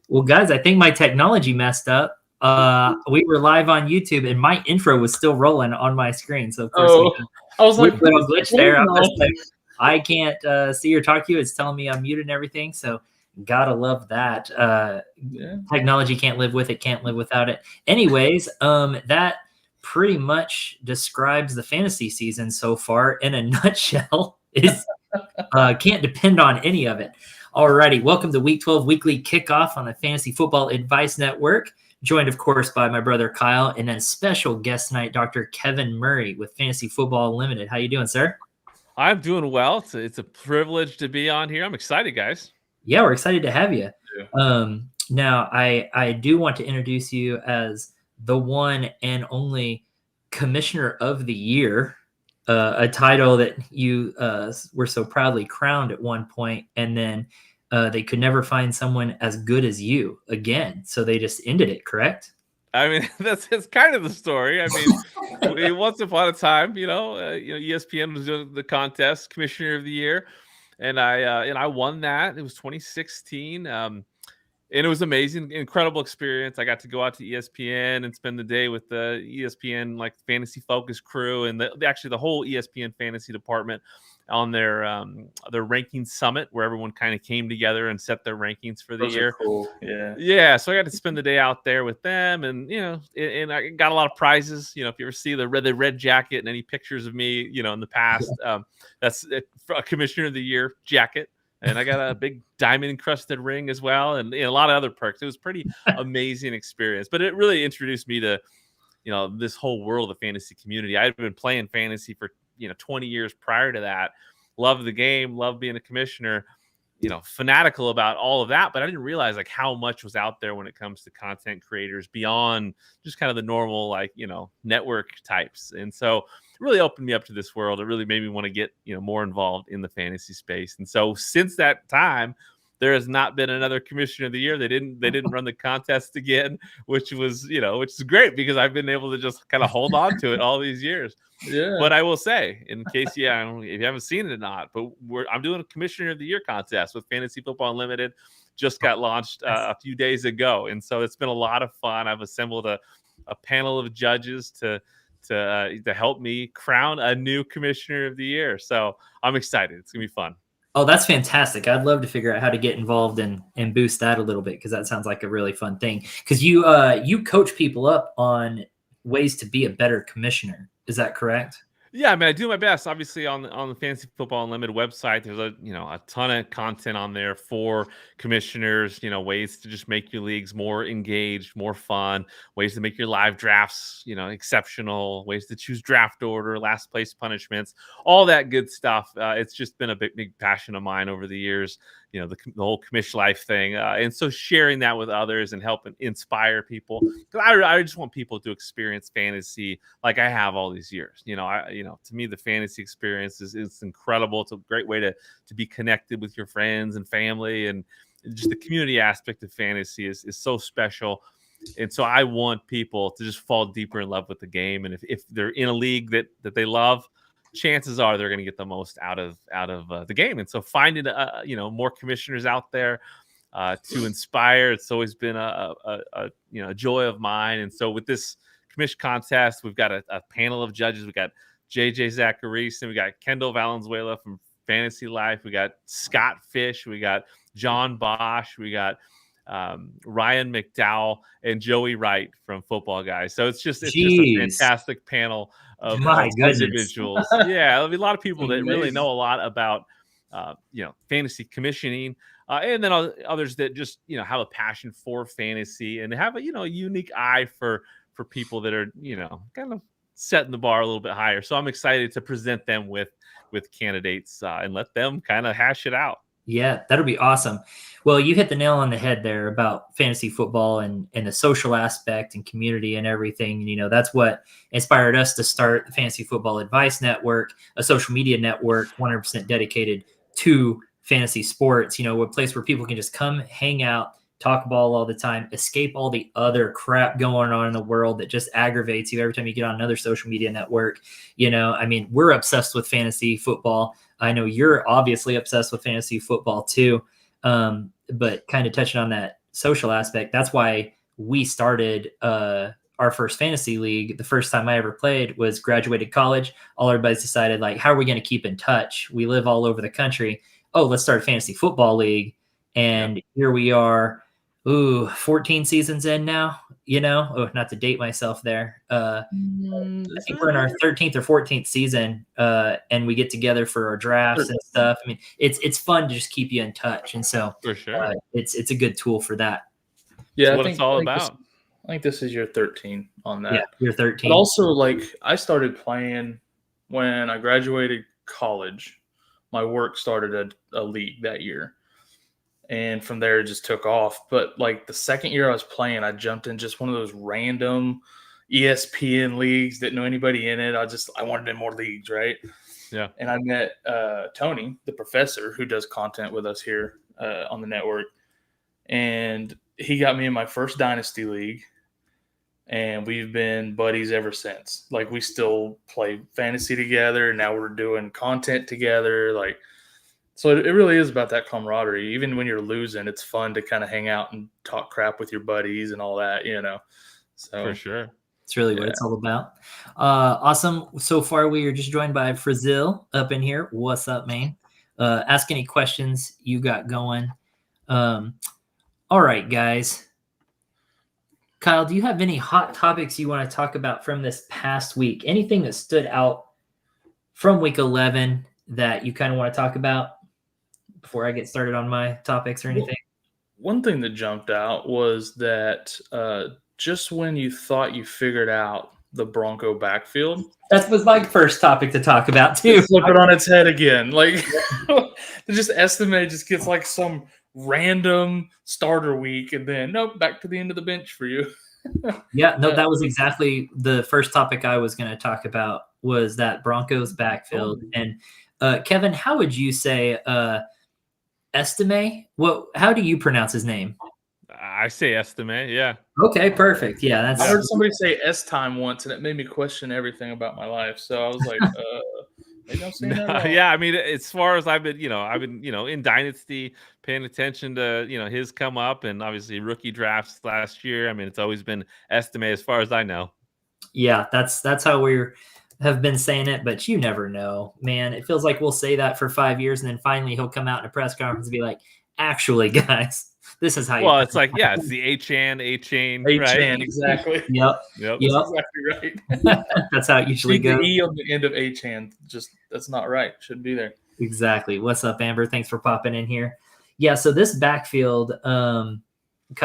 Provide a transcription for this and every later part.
Well, guys, I think my technology messed up. We were live on YouTube, and my intro was still rolling on my screen. So, of course, we had I was a like, little glitch there. I'm just no. like, I can't see or talk to you. It's telling me I'm muted and everything. So, gotta love that. Yeah. Technology can't live with it, can't live without it. Anyways, that pretty much describes the fantasy season so far in a nutshell. Is can't depend on any of it. Alrighty, welcome to Week 12 Weekly Kickoff on the Fantasy Football Advice Network. Joined, of course, by my brother Kyle, and then special guest tonight, Dr. Kevin Murray with Fantasy Football Unlimited. How you doing, sir? I'm doing well. It's a privilege to be on here. I'm excited, guys. Yeah, we're excited to have you. Yeah. Now, I do want to introduce you as the one and only Commissioner of the Year, a title that you were so proudly crowned at one point, and then they could never find someone as good as you again, so they just ended it, correct? I mean, that's kind of the story. I mean, once upon a time, ESPN was doing the contest, Commissioner of the Year, and I won that. It was 2016. And it was amazing, incredible experience. I got to go out to ESPN and spend the day with the ESPN like fantasy focus crew and actually the whole ESPN fantasy department on their ranking summit where everyone kind of came together and set their rankings for the year. Cool. Yeah. So I got to spend the day out there with them, and and I got a lot of prizes. If you ever see the red jacket and any pictures of me, in the past, that's a Commissioner of the Year jacket. And I got a big diamond encrusted ring as well, and a lot of other perks. It was pretty amazing experience, but it really introduced me to, this whole world of fantasy community. I've been playing fantasy for 20 years prior to that. Love the game, love being a commissioner. Fanatical about all of that, but I didn't realize like how much was out there when it comes to content creators beyond just kind of the normal network types. And so it really opened me up to this world. It really made me want to get more involved in the fantasy space. And so since that time, there has not been another Commissioner of the Year. They didn't run the contest again, which is great because I've been able to just kind of hold on to it all these years. Yeah. But I will say, in case if you haven't seen it or not, but I'm doing a Commissioner of the Year contest with Fantasy Football Unlimited. Just got launched a few days ago, and so it's been a lot of fun. I've assembled a panel of judges to help me crown a new Commissioner of the Year. So I'm excited. It's gonna be fun. Oh, that's fantastic. I'd love to figure out how to get involved and boost that a little bit, because that sounds like a really fun thing. Because you coach people up on ways to be a better commissioner. Is that correct? Yeah, I mean, I do my best. Obviously, on the Fantasy Football Unlimited website, there's a ton of content on there for commissioners. Ways to just make your leagues more engaged, more fun. Ways to make your live drafts, exceptional. Ways to choose draft order, last place punishments, all that good stuff. It's just been a big passion of mine over the years. The whole commish life thing, and so sharing that with others and helping inspire people. Because I just want people to experience fantasy like I have all these years. To me, the fantasy experience is incredible. It's a great way to be connected with your friends and family, and just the community aspect of fantasy is so special. And so I want people to just fall deeper in love with the game. And if they're in a league that they love, chances are they're going to get the most out of the game. And so finding more commissioners out there to inspire, it's always been a joy of mine. And so with this commission contest, we've got a panel of judges. We got JJ Zachariason, we got Kendall Valenzuela from Fantasy Life, we got Scott Fish, we got John Bosch, we got Ryan McDowell and Joey Wright from Football Guys. So it's just a fantastic panel of individuals. Yeah, there'll be a lot of people that really know a lot about fantasy commissioning, and then others that just have a passion for fantasy and have a unique eye for people that are kind of setting the bar a little bit higher. So I'm excited to present them with candidates and let them kind of hash it out. Yeah, that'll be awesome. Well, you hit the nail on the head there about fantasy football and the social aspect and community and everything. That's what inspired us to start the Fantasy Football Advice Network, a social media network 100% dedicated to fantasy sports, a place where people can just come hang out, talk ball all the time, escape all the other crap going on in the world that just aggravates you every time you get on another social media network. We're obsessed with fantasy football. I know you're obviously obsessed with fantasy football too. But kind of touching on that social aspect. That's why we started our first fantasy league. The first time I ever played was graduated college. All our buddies decided, like, how are we going to keep in touch? We live all over the country. Oh, let's start a fantasy football league. And here we are, 14 seasons in now, not to date myself there. I think we're in our 13th or 14th season, and we get together for our drafts and stuff. I mean, it's fun to just keep you in touch. And so For sure. it's a good tool for that. Yeah, That's what it's all about. I think this is year 13 on that. Yeah, year 13. But also, like, I started playing when I graduated college. My work started a league that year. And from there, it just took off. But, like, the second year I was playing, I jumped in just one of those random ESPN leagues. Didn't know anybody in it. I wanted in more leagues, right? Yeah. And I met Tony, the professor, who does content with us here on the network. And he got me in my first Dynasty League. And we've been buddies ever since. Like, we still play fantasy together. Now we're doing content together. Like, so it really is about that camaraderie. Even when you're losing, it's fun to kind of hang out and talk crap with your buddies and all that, So For sure. It's really what it's all about. Awesome. So far, we are just joined by Frazil up in here. What's up, man? Ask any questions you got going. All right, guys. Kyle, do you have any hot topics you want to talk about from this past week? Anything that stood out from week 11 that you kind of want to talk about before I get started on my topics or anything? One thing that jumped out was that just when you thought you figured out the Bronco backfield, that was my first topic to talk about too. Flip it on its head again. Like, just estimate just gets like some random starter week, and then nope, back to the end of the bench for you. Yeah, no, that was exactly the first topic I was going to talk about, was that Broncos backfield. And Kevin, how would you say Estime? How do you pronounce his name? I say Estime, yeah. Okay, perfect. Yeah, I heard somebody say S-time once, and it made me question everything about my life. So I was like, maybe I'm saying that wrong. Yeah, I mean, as far as I've been in Dynasty, paying attention to, his come up, and obviously rookie drafts last year. I mean, it's always been Estime as far as I know. Yeah, that's how we have been saying it, but you never know, man. It feels like we'll say that for 5 years, and then finally he'll come out in a press conference and be like, actually, guys, this is how you. Well, it's like, yeah, it's the A-chain, right? Exactly. Yep. That's exactly right. That's how it usually goes. The E on the end of A-chan, that's not right. Shouldn't be there. Exactly. What's up, Amber? Thanks for popping in here. Yeah, so this backfield, Kyle,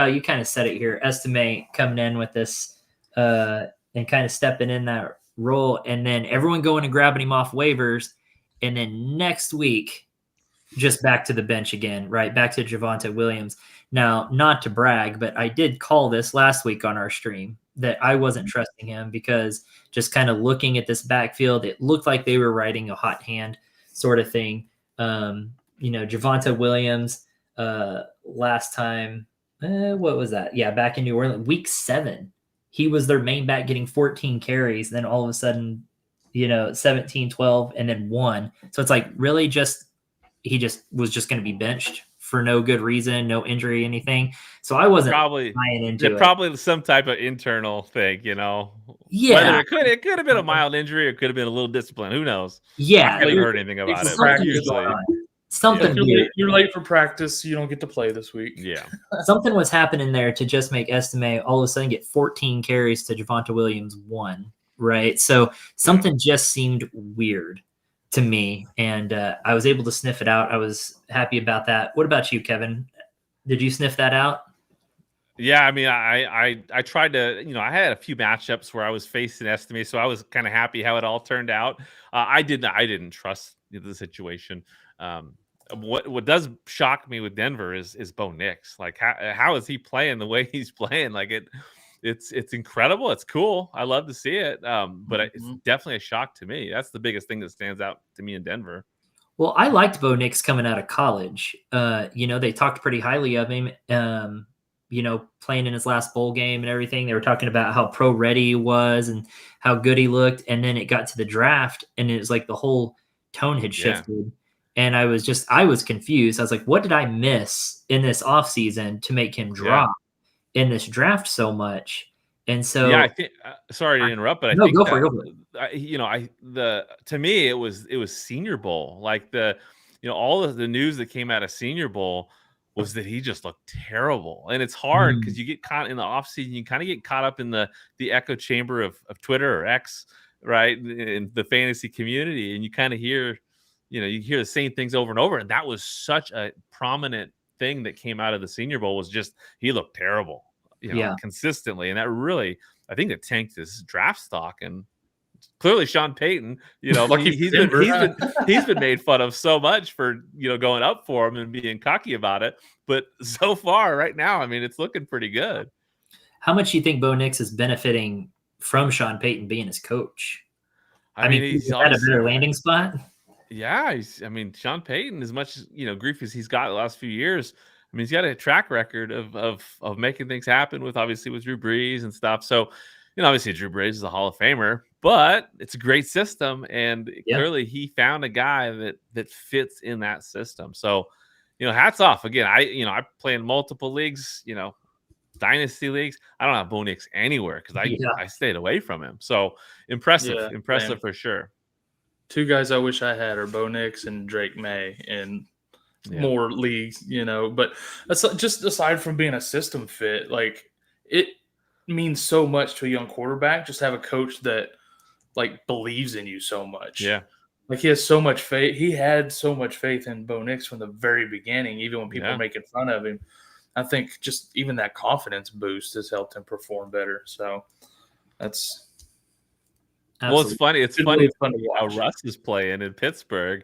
you kind of said it here. Estimate coming in with this and kind of stepping in that role, and then everyone going and grabbing him off waivers, and then next week, just back to the bench again, right? Back to Javonte Williams. Now, not to brag, but I did call this last week on our stream that I wasn't trusting him, because just kind of looking at this backfield, it looked like they were riding a hot hand sort of thing. Javonte Williams last time, what was that? Yeah, back in New Orleans, week 7, he was their main back getting 14 carries. Then all of a sudden, 17, 12, and then 1. So it's like really he was just going to be benched for no good reason, no injury, anything. So I wasn't buying into it. Probably some type of internal thing, Yeah. Whether it could have been a mild injury, or it could have been a little discipline. Who knows? Yeah. I haven't heard anything about it. Something you're late for practice, you don't get to play this week. Yeah. Something was happening there to just make Estime all of a sudden get 14 carries to Javonte Williams 1, right? So something just seemed weird to me, and I was able to sniff it out. I was happy about that. What about you, Kevin? Did you sniff that out? Yeah, I mean, I tried to, I had a few matchups where I was facing Estime, so I was kind of happy how it all turned out. I didn't trust the situation. What does shock me with Denver is Bo Nix. Like, how is he playing the way he's playing? Like, it's incredible. It's cool. I love to see it. But it's definitely a shock to me. That's the biggest thing that stands out to me in Denver. Well, I liked Bo Nix coming out of college. They talked pretty highly of him. Playing in his last bowl game and everything. They were talking about how pro ready he was and how good he looked. And then it got to the draft, and it was like the whole tone had shifted. And I was confused. I was like, what did I miss in this offseason to make him drop in this draft so much? And so, I think. Sorry to interrupt, but I no, think go for that it. Go for it. to me it was Senior Bowl. Like all of the news that came out of Senior Bowl was that he just looked terrible, and it's hard because you get caught in the offseason. You kind of get caught up in the echo chamber of Twitter or X, right, in the fantasy community, and you kind of hear, you hear the same things over and over. And that was such a prominent thing that came out of the Senior Bowl, was just he looked terrible, consistently, and that really, I think, it tanked his draft stock. And clearly Sean Payton, he's been made fun of so much for going up for him and being cocky about it. But so far, right now, I mean, it's looking pretty good. How much do you think Bo Nix is benefiting from Sean Payton being his coach? I mean, he's had a better landing spot. Yeah, Sean Payton, as much grief as he's got the last few years, I mean, he's got a track record of making things happen with Drew Brees and stuff. So, obviously Drew Brees is a Hall of Famer, but it's a great system, and clearly he found a guy that fits in that system. So, hats off. Again, I play in multiple leagues, dynasty leagues. I don't have Bo Nix anywhere because I stayed away from him. So impressive for sure. Two guys I wish I had are Bo Nix and Drake May in more leagues, but that's just aside from being a system fit, like it means so much to a young quarterback. Just have a coach that like believes in you so much. Yeah. Like he has so much faith. He had so much faith in Bo Nix from the very beginning, even when people were making fun of him. I think just even that confidence boost has helped him perform better. So that's It's funny. It's funny fun to how watch. Russ is playing in Pittsburgh.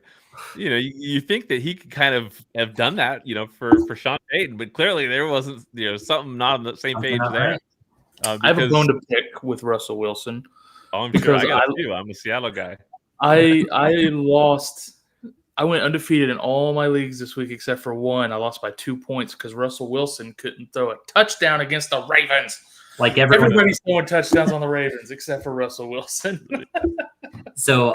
You think that he could kind of have done that, for Sean Payton, but clearly there wasn't, something not on the same page there. Right. I have a bone to pick with Russell Wilson. Oh, I'm sure. I got you. I'm a Seattle guy. I lost. I went undefeated in all my leagues this week except for one. I lost by 2 points because Russell Wilson couldn't throw a touchdown against the Ravens. Like everybody's throwing touchdowns on the Ravens except for Russell Wilson. So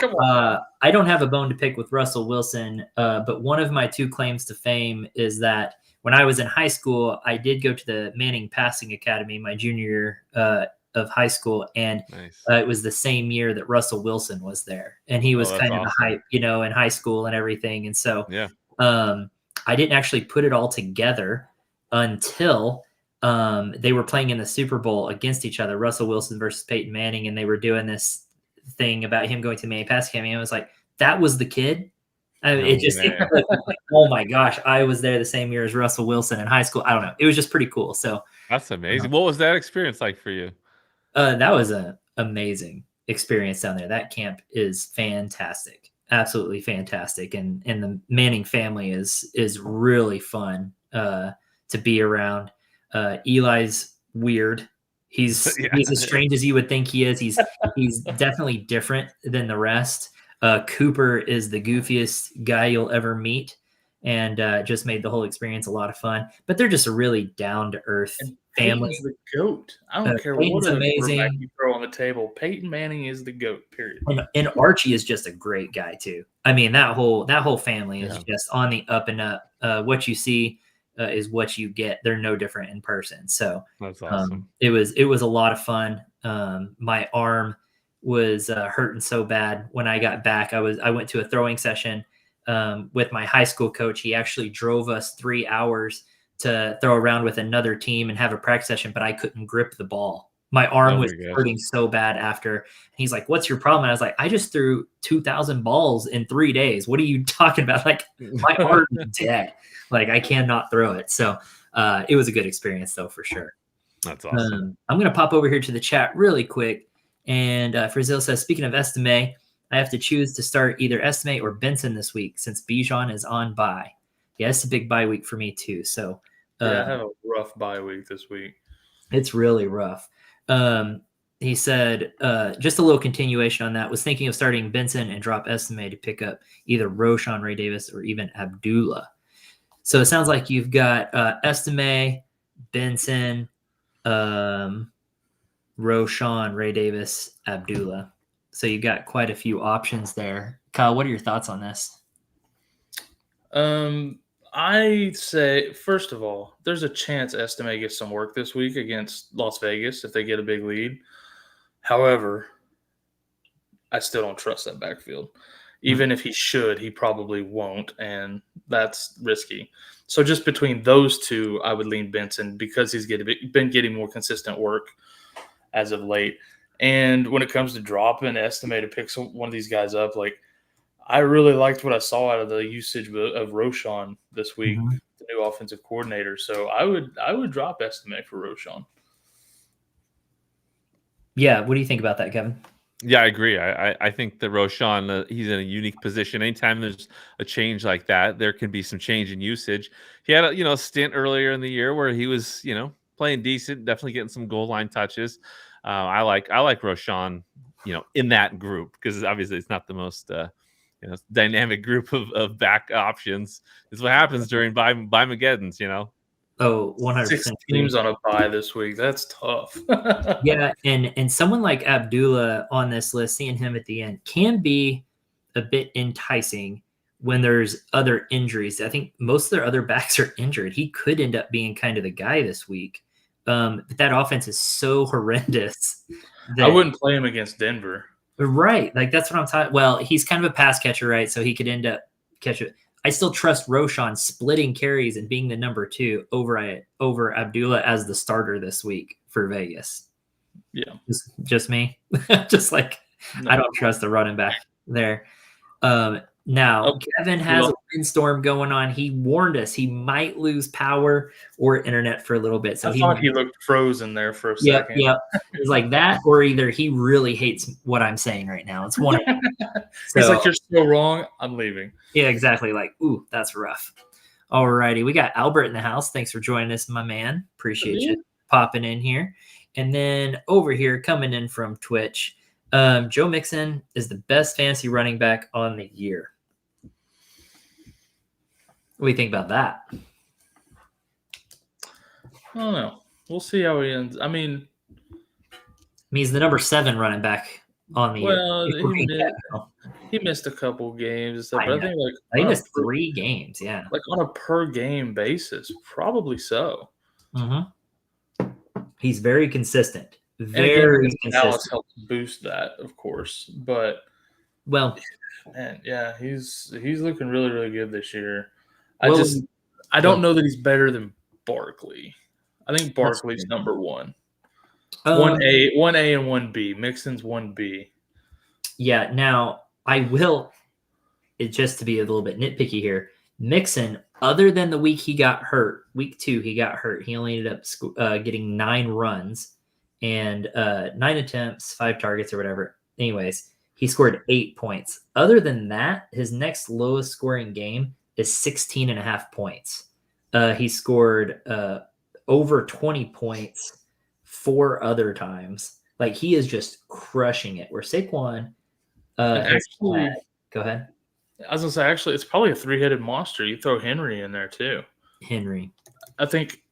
I don't have a bone to pick with Russell Wilson, but one of my 2 claims to fame is that when I was in high school, I did go to the Manning Passing Academy my junior year of high school, and it was the same year that Russell Wilson was there, and he was kind of the hype, in high school and everything. And so I didn't actually put it all together until they were playing in the Super Bowl against each other, Russell Wilson versus Peyton Manning, and they were doing this thing about him going to the Manning Passing Academy. I was like, that was the kid. Oh my gosh, I was there the same year as Russell Wilson in high school. I don't know. It was just pretty cool. So that's amazing. What was that experience like for you? That was an amazing experience down there. That camp is fantastic. Absolutely fantastic. And the Manning family is really fun to be around. Eli's weird. He's as strange as you would think he is. He's definitely different than the rest. Cooper is the goofiest guy you'll ever meet, and just made the whole experience a lot of fun. But they're just a really down to earth family. Peyton's the GOAT. I don't care what amazing you throw on the table. Peyton Manning is the GOAT. Period. And Archie is just a great guy too. I mean, that whole family is just on the up and up. What you see is what you get. They're no different in person. So that's awesome. It was a lot of fun. My arm was hurting so bad when I got back. I went to a throwing session with my high school coach. He actually drove us 3 hours to throw around with another team and have a practice session, but I couldn't grip the ball. My arm was hurting so bad after. He's like, "What's your problem?" And I was like, "I just threw 2,000 balls in 3 days. What are you talking about? Like, my arm is dead. Like, I cannot throw it." So it was a good experience though, for sure. That's awesome. I'm going to pop over here to the chat really quick. And Frazil says, speaking of Estime, I have to choose to start either Estime or Benson this week since Bijan is on bye. Yeah, it's a big bye week for me too. So I have a rough bye week this week. It's really rough. He said, just a little continuation on that, was thinking of starting Benson and drop Estime to pick up either Roshan, Ray Davis, or even Abdullah. So it sounds like you've got Estime, Benson, Roshan, Ray Davis, Abdullah. So you've got quite a few options there. Kyle, what are your thoughts on this? I say, first of all, there's a chance Estime gets some work this week against Las Vegas if they get a big lead. However, I still don't trust that backfield. Even if he should, he probably won't, and that's risky. So just between those two, I would lean Benson because he's been getting more consistent work as of late. And when it comes to dropping, Estime to pick one of these guys up, like, I really liked what I saw out of the usage of Roschon this week, the new offensive coordinator. So I would drop Estime for Roschon. Yeah, what do you think about that, Kevin? Yeah, I agree. I think that Roschon, he's in a unique position. Anytime there's a change like that, there can be some change in usage. He had a stint earlier in the year where he was playing decent, definitely getting some goal line touches. I like Roschon, in that group because obviously it's not the most dynamic group of back options. Is what happens during Mageddon's, Oh, 100%. 6 teams on a bye this week. That's tough. Yeah, and someone like Abdullah on this list, seeing him at the end can be a bit enticing when there's other injuries. I think most of their other backs are injured. He could end up being kind of the guy this week. But that offense is so horrendous. I wouldn't play him against Denver. Right. Like, that's what I'm talking. Well, he's kind of a pass catcher, right? So he could end up catch it. I still trust Roschon splitting carries and being the number 2 over Abdullah as the starter this week for Vegas. Yeah. Just me. Just like, no. I don't trust the running back there. Now, Kevin has a windstorm going on. He warned us he might lose power or internet for a little bit. So I thought he looked frozen there for a second. Yeah. It's like that, or either he really hates what I'm saying right now. It's one of them. He's like, you're still wrong. I'm leaving. Yeah, exactly. Like, ooh, that's rough. All righty. We got Albert in the house. Thanks for joining us, my man. Appreciate you popping in here. And then over here, coming in from Twitch, Joe Mixon is the best fantasy running back on the year. What do you think about that? I don't know. We'll see how he ends. I mean, he's the number 7 running back on the year. He missed a couple games and stuff. But I think he missed 3 games. Yeah, like on a per game basis, probably so. He's very consistent. Very consistent. Dallas helps boost that, of course. But man, yeah, he's looking really, really good this year. I don't know that he's better than Barkley. I think Barkley's number 1. 1A and 1B. Mixon's 1B. Yeah. Now I will, just to be a little bit nitpicky here, Mixon, other than the week he got hurt, week 2 he got hurt. He only ended up getting 9 runs and 9 attempts, 5 targets or whatever. Anyways, he scored 8 points. Other than that, his next lowest scoring game is 16.5 points. He scored over 20 points 4 other times. Like, he is just crushing it. Where Saquon, actually, go ahead. I was gonna say, actually, it's probably a 3-headed monster. You throw Henry in there too. Henry, I think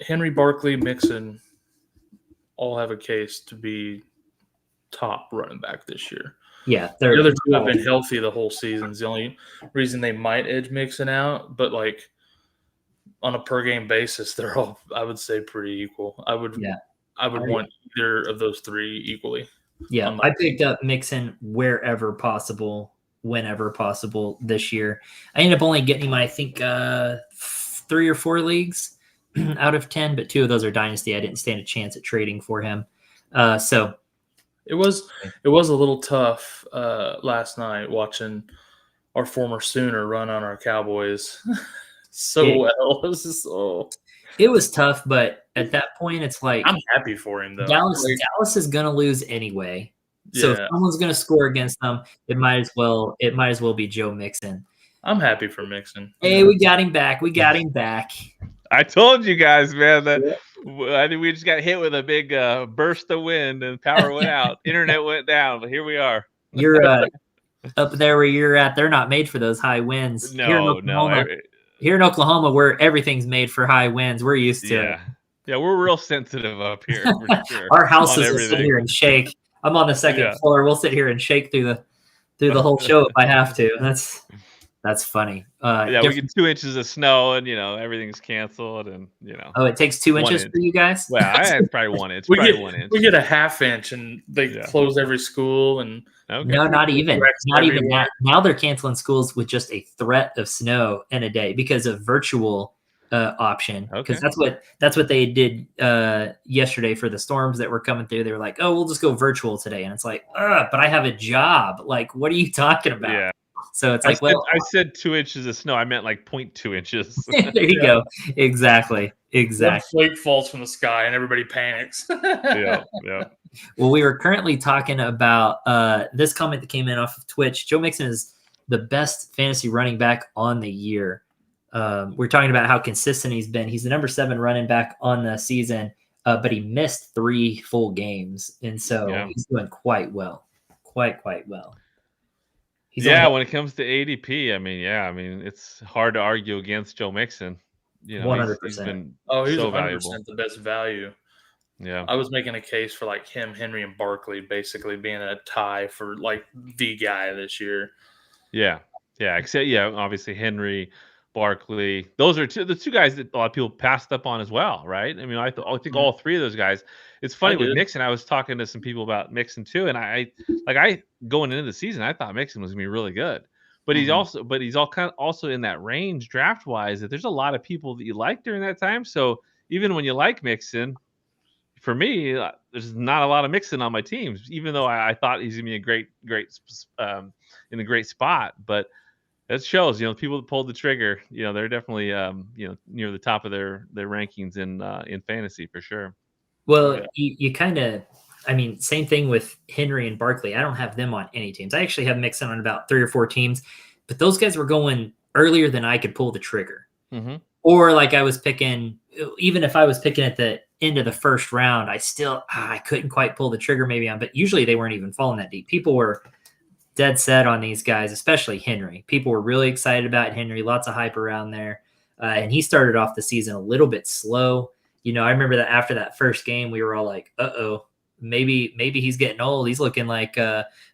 Henry, Barkley, Mixon all have a case to be top running back this year. Yeah, the other 2 have been healthy the whole season. It's the only reason they might edge Mixon out, but like on a per game basis, they're all, I would say, pretty equal. I would want either of those 3 equally. Yeah, I picked up Mixon wherever possible, whenever possible this year. I ended up only getting him, I think, 3 or 4 leagues out of 10, but 2 of those are dynasty. I didn't stand a chance at trading for him. So it was a little tough last night watching our former Sooner run on our Cowboys well. It was tough, but at that point, it's like, I'm happy for him though. Dallas is going to lose anyway. So if someone's going to score against them, it might as well be Joe Mixon. I'm happy for Mixon. Hey, we got him back. I told you guys, man, that I think we just got hit with a big burst of wind and power went out. Internet went down, but here we are. You're up there where you're at. They're not made for those high winds. Here in Oklahoma, where everything's made for high winds, we're used to it. Yeah, we're real sensitive up here. For sure. Our houses will sit here and shake. I'm on the second floor. We'll sit here and shake through the whole show if I have to. That's funny. Yeah, we get 2 inches of snow, and everything's canceled, and Oh, it takes 2 1 inches inch. for you guys? Well, I had probably 1 inch. We Probably get 1 inch. we get a half inch, and they Yeah. close every school, and Okay. No, not even everywhere. that. Now they're canceling schools with just a threat of snow in a day because of virtual option. Because Okay. that's what they did yesterday for the storms that were coming through. They were like, "Oh, we'll just go virtual today," and it's like, but I have a job. Like, what are you talking about? Yeah. So it's I like, well, said 2 inches of snow. I meant like 0.2 inches. there you go. Exactly. One flake falls from the sky, and everybody panics. Yeah. Well, we were currently talking about this comment that came in off of Twitch. Joe Mixon is the best fantasy running back on the year. We're talking about how consistent he's been. He's the number 7 running back on the season, but he missed 3 full games, and so he's doing quite well, quite well. He's when it comes to ADP, I mean, it's hard to argue against Joe Mixon. 100%. He's been he's so 100% valuable. the best value. Yeah, I was making a case for like him, Henry, and Barkley basically being a tie for like the guy this year. Yeah. Except, obviously Henry, Barkley. Those are the two guys that a lot of people passed up on as well, right? I mean, I think all 3 of those guys. It's funny with Mixon. I was talking to some people about Mixon too, and I going into the season, I thought Mixon was gonna be really good, but he's also in that range draft wise that there's a lot of people that you like during that time. So even when you like Mixon, for me, there's not a lot of Mixon on my teams, even though I thought he's gonna be a great in a great spot. But that shows, people that pulled the trigger, they're definitely near the top of their rankings in fantasy for sure. Well, you kind of, I mean, same thing with Henry and Barkley. I don't have them on any teams. I actually have Mixon on about 3 or 4 teams, but those guys were going earlier than I could pull the trigger. Mm-hmm. Or like I was picking, even if I was picking at the end of the first round, I couldn't quite pull the trigger maybe on, but usually they weren't even falling that deep. People were dead set on these guys, especially Henry. People were really excited about Henry, lots of hype around there. And he started off the season a little bit slow. I remember that after that first game, we were all like, maybe he's getting old. He's looking like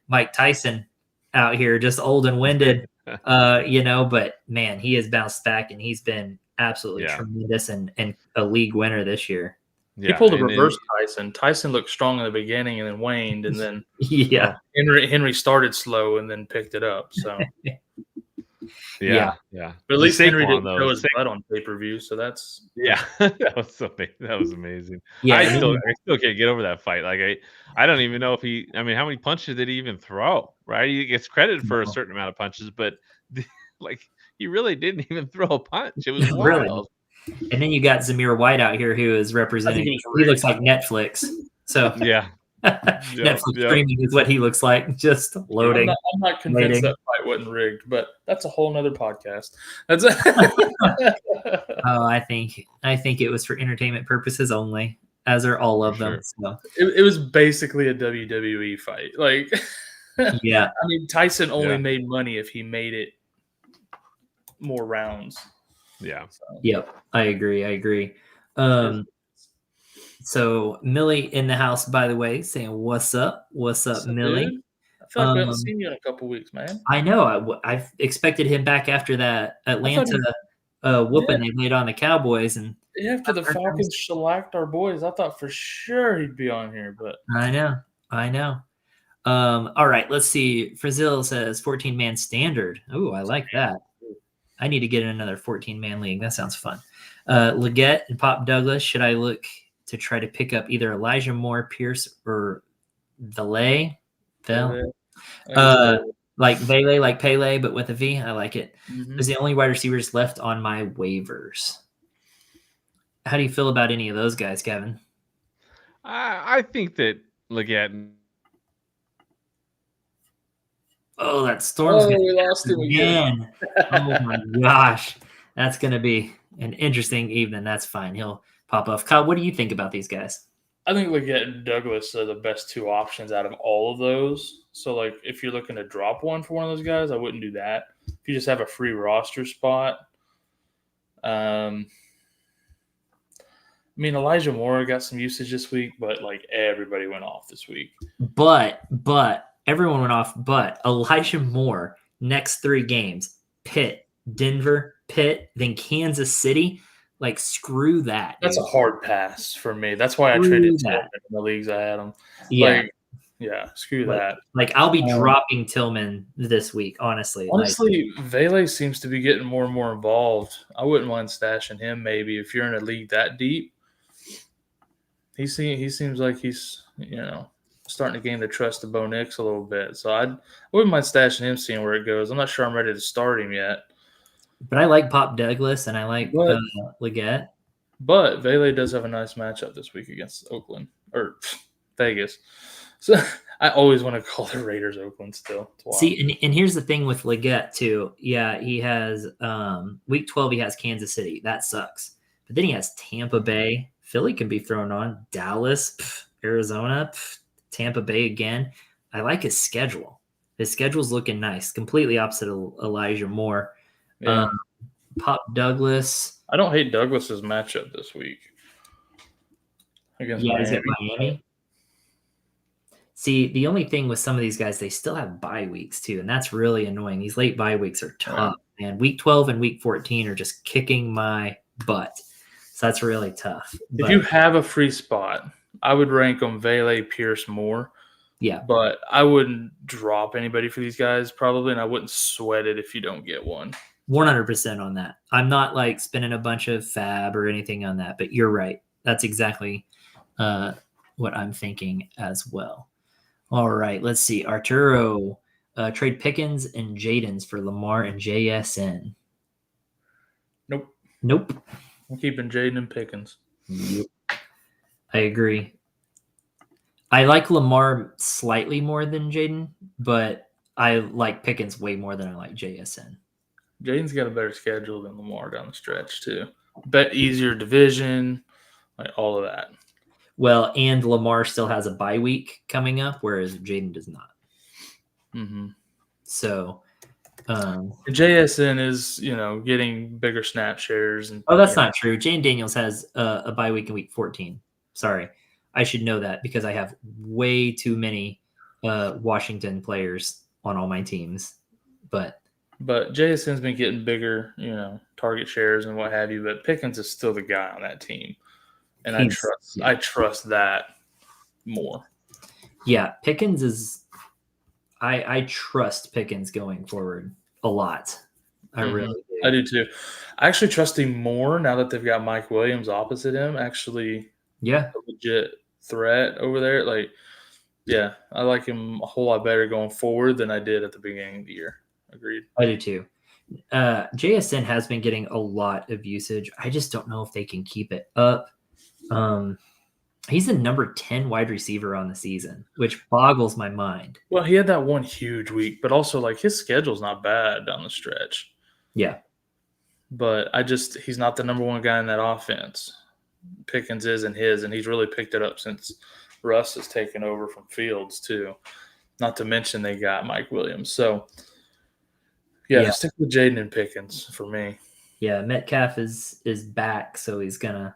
Mike Tyson out here, just old and winded, but man, he has bounced back and he's been absolutely tremendous and a league winner this year. He pulled a reverse Tyson. Tyson looked strong in the beginning and then waned, and then Henry started slow and then picked it up. So yeah. But at least Henry didn't show his butt on pay-per-view, so that's that was amazing. Yeah, I still can't get over that fight. Like I don't even know if how many punches did he even throw? Right, he gets credit for a certain amount of punches, but he really didn't even throw a punch. It was wild. Really? And then you got Zamir White out here who is representing. He looks like Netflix. So Netflix streaming is what he looks like, just loading. I'm not convinced that fight wasn't rigged, but that's a whole nother podcast. I think it was for entertainment purposes only, as are all of them. So. It was basically a WWE fight. Like, yeah. I mean, Tyson only made money if he made it more rounds. Yeah. So. Yep. I agree. So Millie in the house, by the way, saying, what's up, Millie? Dude? I feel like we haven't seen you in a couple weeks, man. I know. I've expected him back after that Atlanta whooping they laid on the Cowboys. And after the Falcons shellacked our boys, I thought for sure he'd be on here. But I know. All right, let's see. Frazil says 14-man standard. Oh, I like that. I need to get in another 14-man league. That sounds fun. Leggett and Pop Douglas. Should I look to try to pick up either Elijah Moore, Pierce, or Vele? Like Vele, like Pele, but with a V. I like it. Mm-hmm. There's the only wide receivers left on my waivers. How do you feel about any of those guys, Kevin? I think that Leggett. Oh, that storm's we lost him again. Oh my gosh. That's going to be an interesting evening. That's fine. He'll pop off. Kyle, what do you think about these guys? I think Leggett and Douglas are the best 2 options out of all of those. So, like, if you're looking to drop one for one of those guys, I wouldn't do that. If you just have a free roster spot. I mean, Elijah Moore got some usage this week, but, like, everybody went off this week. But everyone went off, but Elijah Moore, next 3 games, Pitt, Denver, Pitt, then Kansas City. Like, screw that. That's a dude. hard pass for me. That's why I Screw traded that. Tillman in the leagues I had him. Yeah. Like, yeah, screw that. Like, I'll be dropping Tillman this week, honestly. Honestly, Vele seems to be getting more and more involved. I wouldn't mind stashing him maybe if you're in a league that deep. He seems like he's, starting to gain the trust of Bo Nix a little bit. So I wouldn't mind stashing him, seeing where it goes. I'm not sure I'm ready to start him yet. But I like Pop Douglas and I like Leggett. But Vele does have a nice matchup this week against Oakland or Vegas. So I always want to call the Raiders Oakland still. See, and here's the thing with Leggett too. Yeah, he has week 12, he has Kansas City. That sucks. But then he has Tampa Bay. Philly can be thrown on. Dallas, Arizona, Tampa Bay again. I like his schedule. His schedule's looking nice. Completely opposite of Elijah Moore. Yeah. Pop Douglas. I don't hate Douglas's matchup this week against Miami. Is it Miami? See, the only thing with some of these guys, they still have bye weeks too, and that's really annoying. These late bye weeks are tough, man. Week 12 and week 14 are just kicking my butt. So that's really tough. If you have a free spot, I would rank them Vele, Pierce, Moore. Yeah. But I wouldn't drop anybody for these guys probably, and I wouldn't sweat it if you don't get one. 100% on that. I'm not like spending a bunch of fab or anything on that, but you're right. That's exactly what I'm thinking as well. All right, let's see. Arturo, trade Pickens and Jaden's for Lamar and JSN. Nope. I'm keeping Jaden and Pickens. Yep. I agree. I like Lamar slightly more than Jaden, but I like Pickens way more than I like JSN. Jaden's got a better schedule than Lamar down the stretch too. Bet easier division, like all of that. Well, and Lamar still has a bye week coming up, whereas Jaden does not. Mm-hmm. So, JSN is, getting bigger snap shares. And that's not true. Jane Daniels has a bye week in week 14. Sorry, I should know that because I have way too many Washington players on all my teams. But JSN's been getting bigger, target shares and what have you. But Pickens is still the guy on that team. And I trust that more. Yeah, Pickens is I trust Pickens going forward a lot. I really do. I do too. I actually trust him more now that they've got Mike Williams opposite him. Actually, a legit threat over there. Like, yeah, I like him a whole lot better going forward than I did at the beginning of the year. Agreed. I do too. JSN has been getting a lot of usage. I just don't know if they can keep it up. He's the number 10 wide receiver on the season, which boggles my mind. Well, he had that one huge week, but also like his schedule's not bad down the stretch. Yeah. But he's not the number one guy in that offense. Pickens is and he's really picked it up since Russ has taken over from Fields too. Not to mention they got Mike Williams. So yeah. Stick with Jaden and Pickens for me. Yeah, Metcalf is back, so he's gonna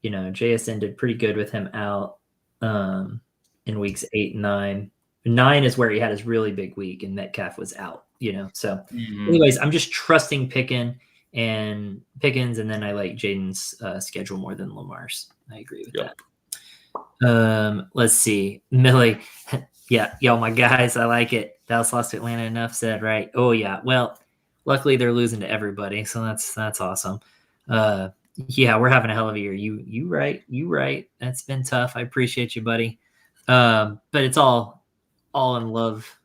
JSN did pretty good with him out in weeks 8 and 9. 9 is where he had his really big week, and Metcalf was out. So anyways, I'm just trusting Pickens, and then I like Jaden's schedule more than Lamar's. I agree with that. Let's see, Millie. Yeah, my guys, I like it. Dallas lost to Atlanta. Enough said, right? Oh yeah. Well, luckily they're losing to everybody, so that's awesome. Yeah, we're having a hell of a year. You right. That's been tough. I appreciate you, buddy. But it's all in love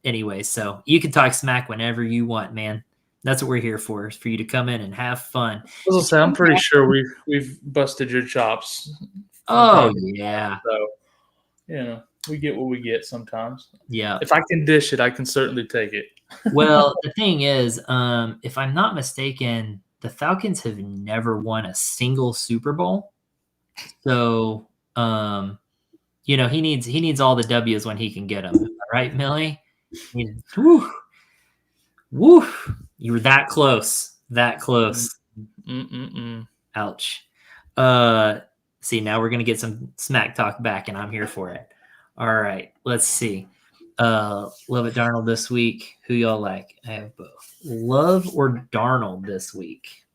anyway. So you can talk smack whenever you want, man. That's what we're here for, is for you to come in and have fun. I'm pretty sure we've busted your chops. Oh yeah. So we get what we get sometimes. Yeah. If I can dish it, I can certainly take it. Well, the thing is, if I'm not mistaken, the Falcons have never won a single Super Bowl. So, he needs all the W's when he can get them. Right, Millie? Woo. You were that close. Ouch. See, now we're going to get some smack talk back, and I'm here for it. All right, let's see. Love at Darnold this week. Who y'all like? I have both. Love or Darnold this week?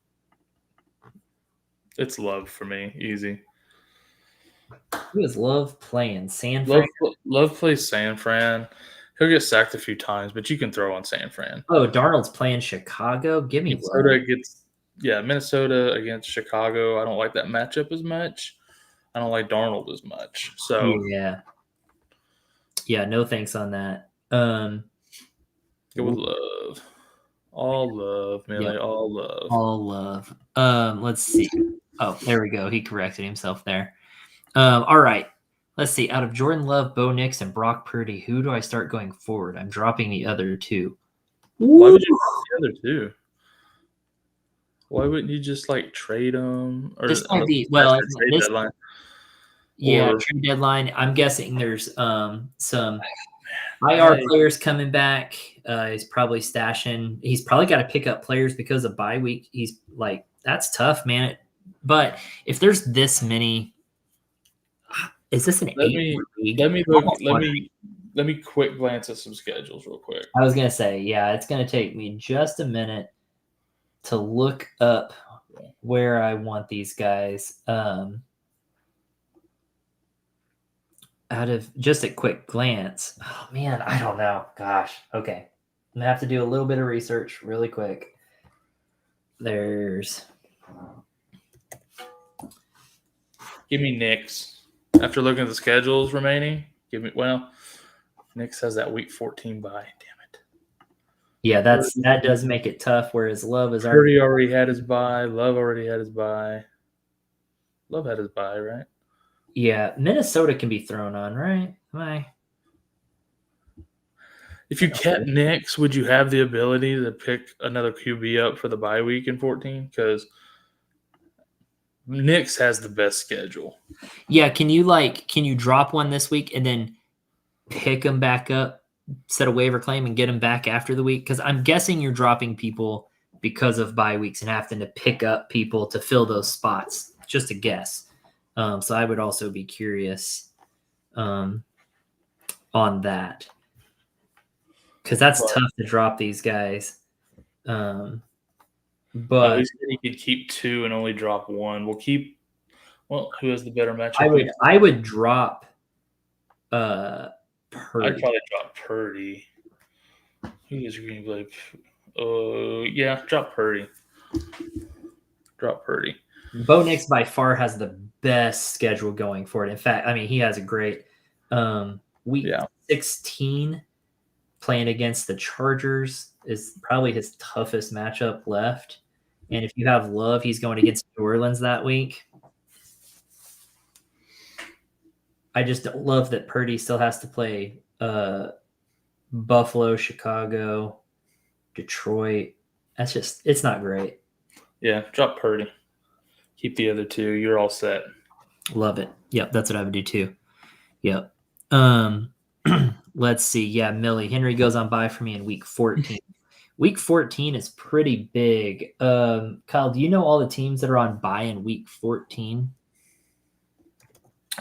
It's Love for me. Easy. Who is Love playing? San Fran? Love plays San Fran. He'll get sacked a few times, but you can throw on San Fran. Oh, Darnold's playing Chicago. Give me Minnesota against Chicago. I don't like that matchup as much. I don't like Darnold as much. So yeah, no thanks on that. Go with Love. All love, Millie. Yep. All love. All love. Let's see. Oh, there we go. He corrected himself there. All right. Let's see. Out of Jordan Love, Bo Nix, and Brock Purdy, who do I start going forward? I'm dropping the other two. Why would you drop the other two? Why wouldn't you just trade them? Or this might be trade deadline. Yeah, trade deadline. I'm guessing there's some IR players coming back. He's probably stashing. He's probably got to pick up players because of bye week. He's that's tough, man. But if there's this many, is this an 8 league? Let me quick glance at some schedules real quick. I was gonna say, yeah, it's gonna take me just a minute to look up where I want these guys. Out of just a quick glance, oh man, I don't know. Gosh, okay, I'm gonna have to do a little bit of research really quick. Give me Knicks. After looking at the schedules remaining, Knicks has that week 14 bye. Damn it. Yeah, that does make it tough. Whereas Love is already had his bye. Love already had his bye. Love had his bye, right? Yeah, Minnesota can be thrown on, right? If you kept Knicks, would you have the ability to pick another QB up for the bye week in 14? Because Knicks has the best schedule. Yeah, can you drop one this week and then pick them back up, set a waiver claim, and get them back after the week? Because I'm guessing you're dropping people because of bye weeks and having to pick up people to fill those spots. Just a guess. So I would also be curious on that, because that's tough to drop these guys. But he could keep 2 and only drop 1. Who has the better matchup? I would drop Purdy. I'd probably drop Purdy. Who is Green Bay? Drop Purdy. Drop Purdy. Bo Nix by far has the best schedule going for it. In fact, I mean, he has a great week 16 playing against the Chargers is probably his toughest matchup left. And if you have Love, he's going against New Orleans that week. I just don't love that Purdy still has to play Buffalo, Chicago, Detroit. It's not great. Yeah, drop Purdy. Keep the other 2. You're all set. Love it. Yep, that's what I would do too. Yep. Let's see. Yeah, Millie. Henry goes on bye for me in week 14. Week 14 is pretty big. Kyle, do you know all the teams that are on bye in week 14?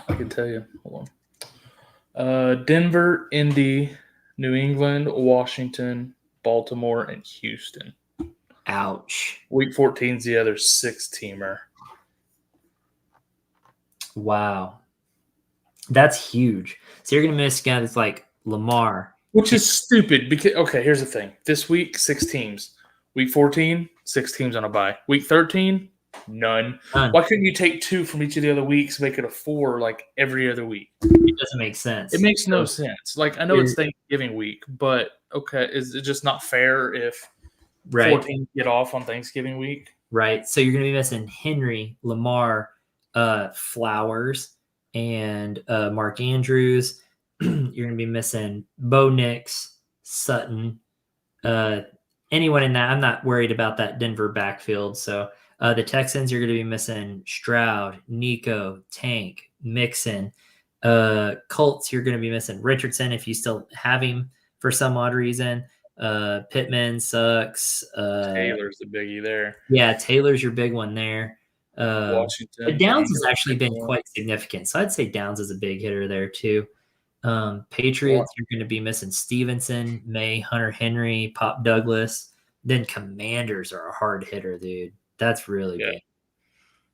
I can tell you. Hold on. Denver, Indy, New England, Washington, Baltimore, and Houston. Ouch. Week 14 is the other 6-teamer. Wow. That's huge. So you're going to miss guys like Lamar. Which is stupid because, here's the thing. This week, 6 teams. Week 14, 6 teams on a bye. Week 13, none. Why couldn't you take 2 from each of the other weeks, make it a 4 every other week? It doesn't make sense. It makes no sense. I know it's Thanksgiving week, but is it just not fair if 4 teams get off on Thanksgiving week? Right. So you're going to be missing Henry, Lamar, Flowers, and Mark Andrews. You're going to be missing Bo Nix, Sutton, anyone in that. I'm not worried about that Denver backfield. So the Texans, you're going to be missing Stroud, Nico, Tank, Mixon. Colts, you're going to be missing Richardson if you still have him for some odd reason. Pittman sucks. Taylor's the biggie there. Yeah, Taylor's your big one there. Washington. Downs has actually been quite significant. So I'd say Downs is a big hitter there too. Patriots, you're going to be missing Stevenson, May, Hunter Henry, Pop Douglas. Then Commanders are a hard hitter, dude. That's really big.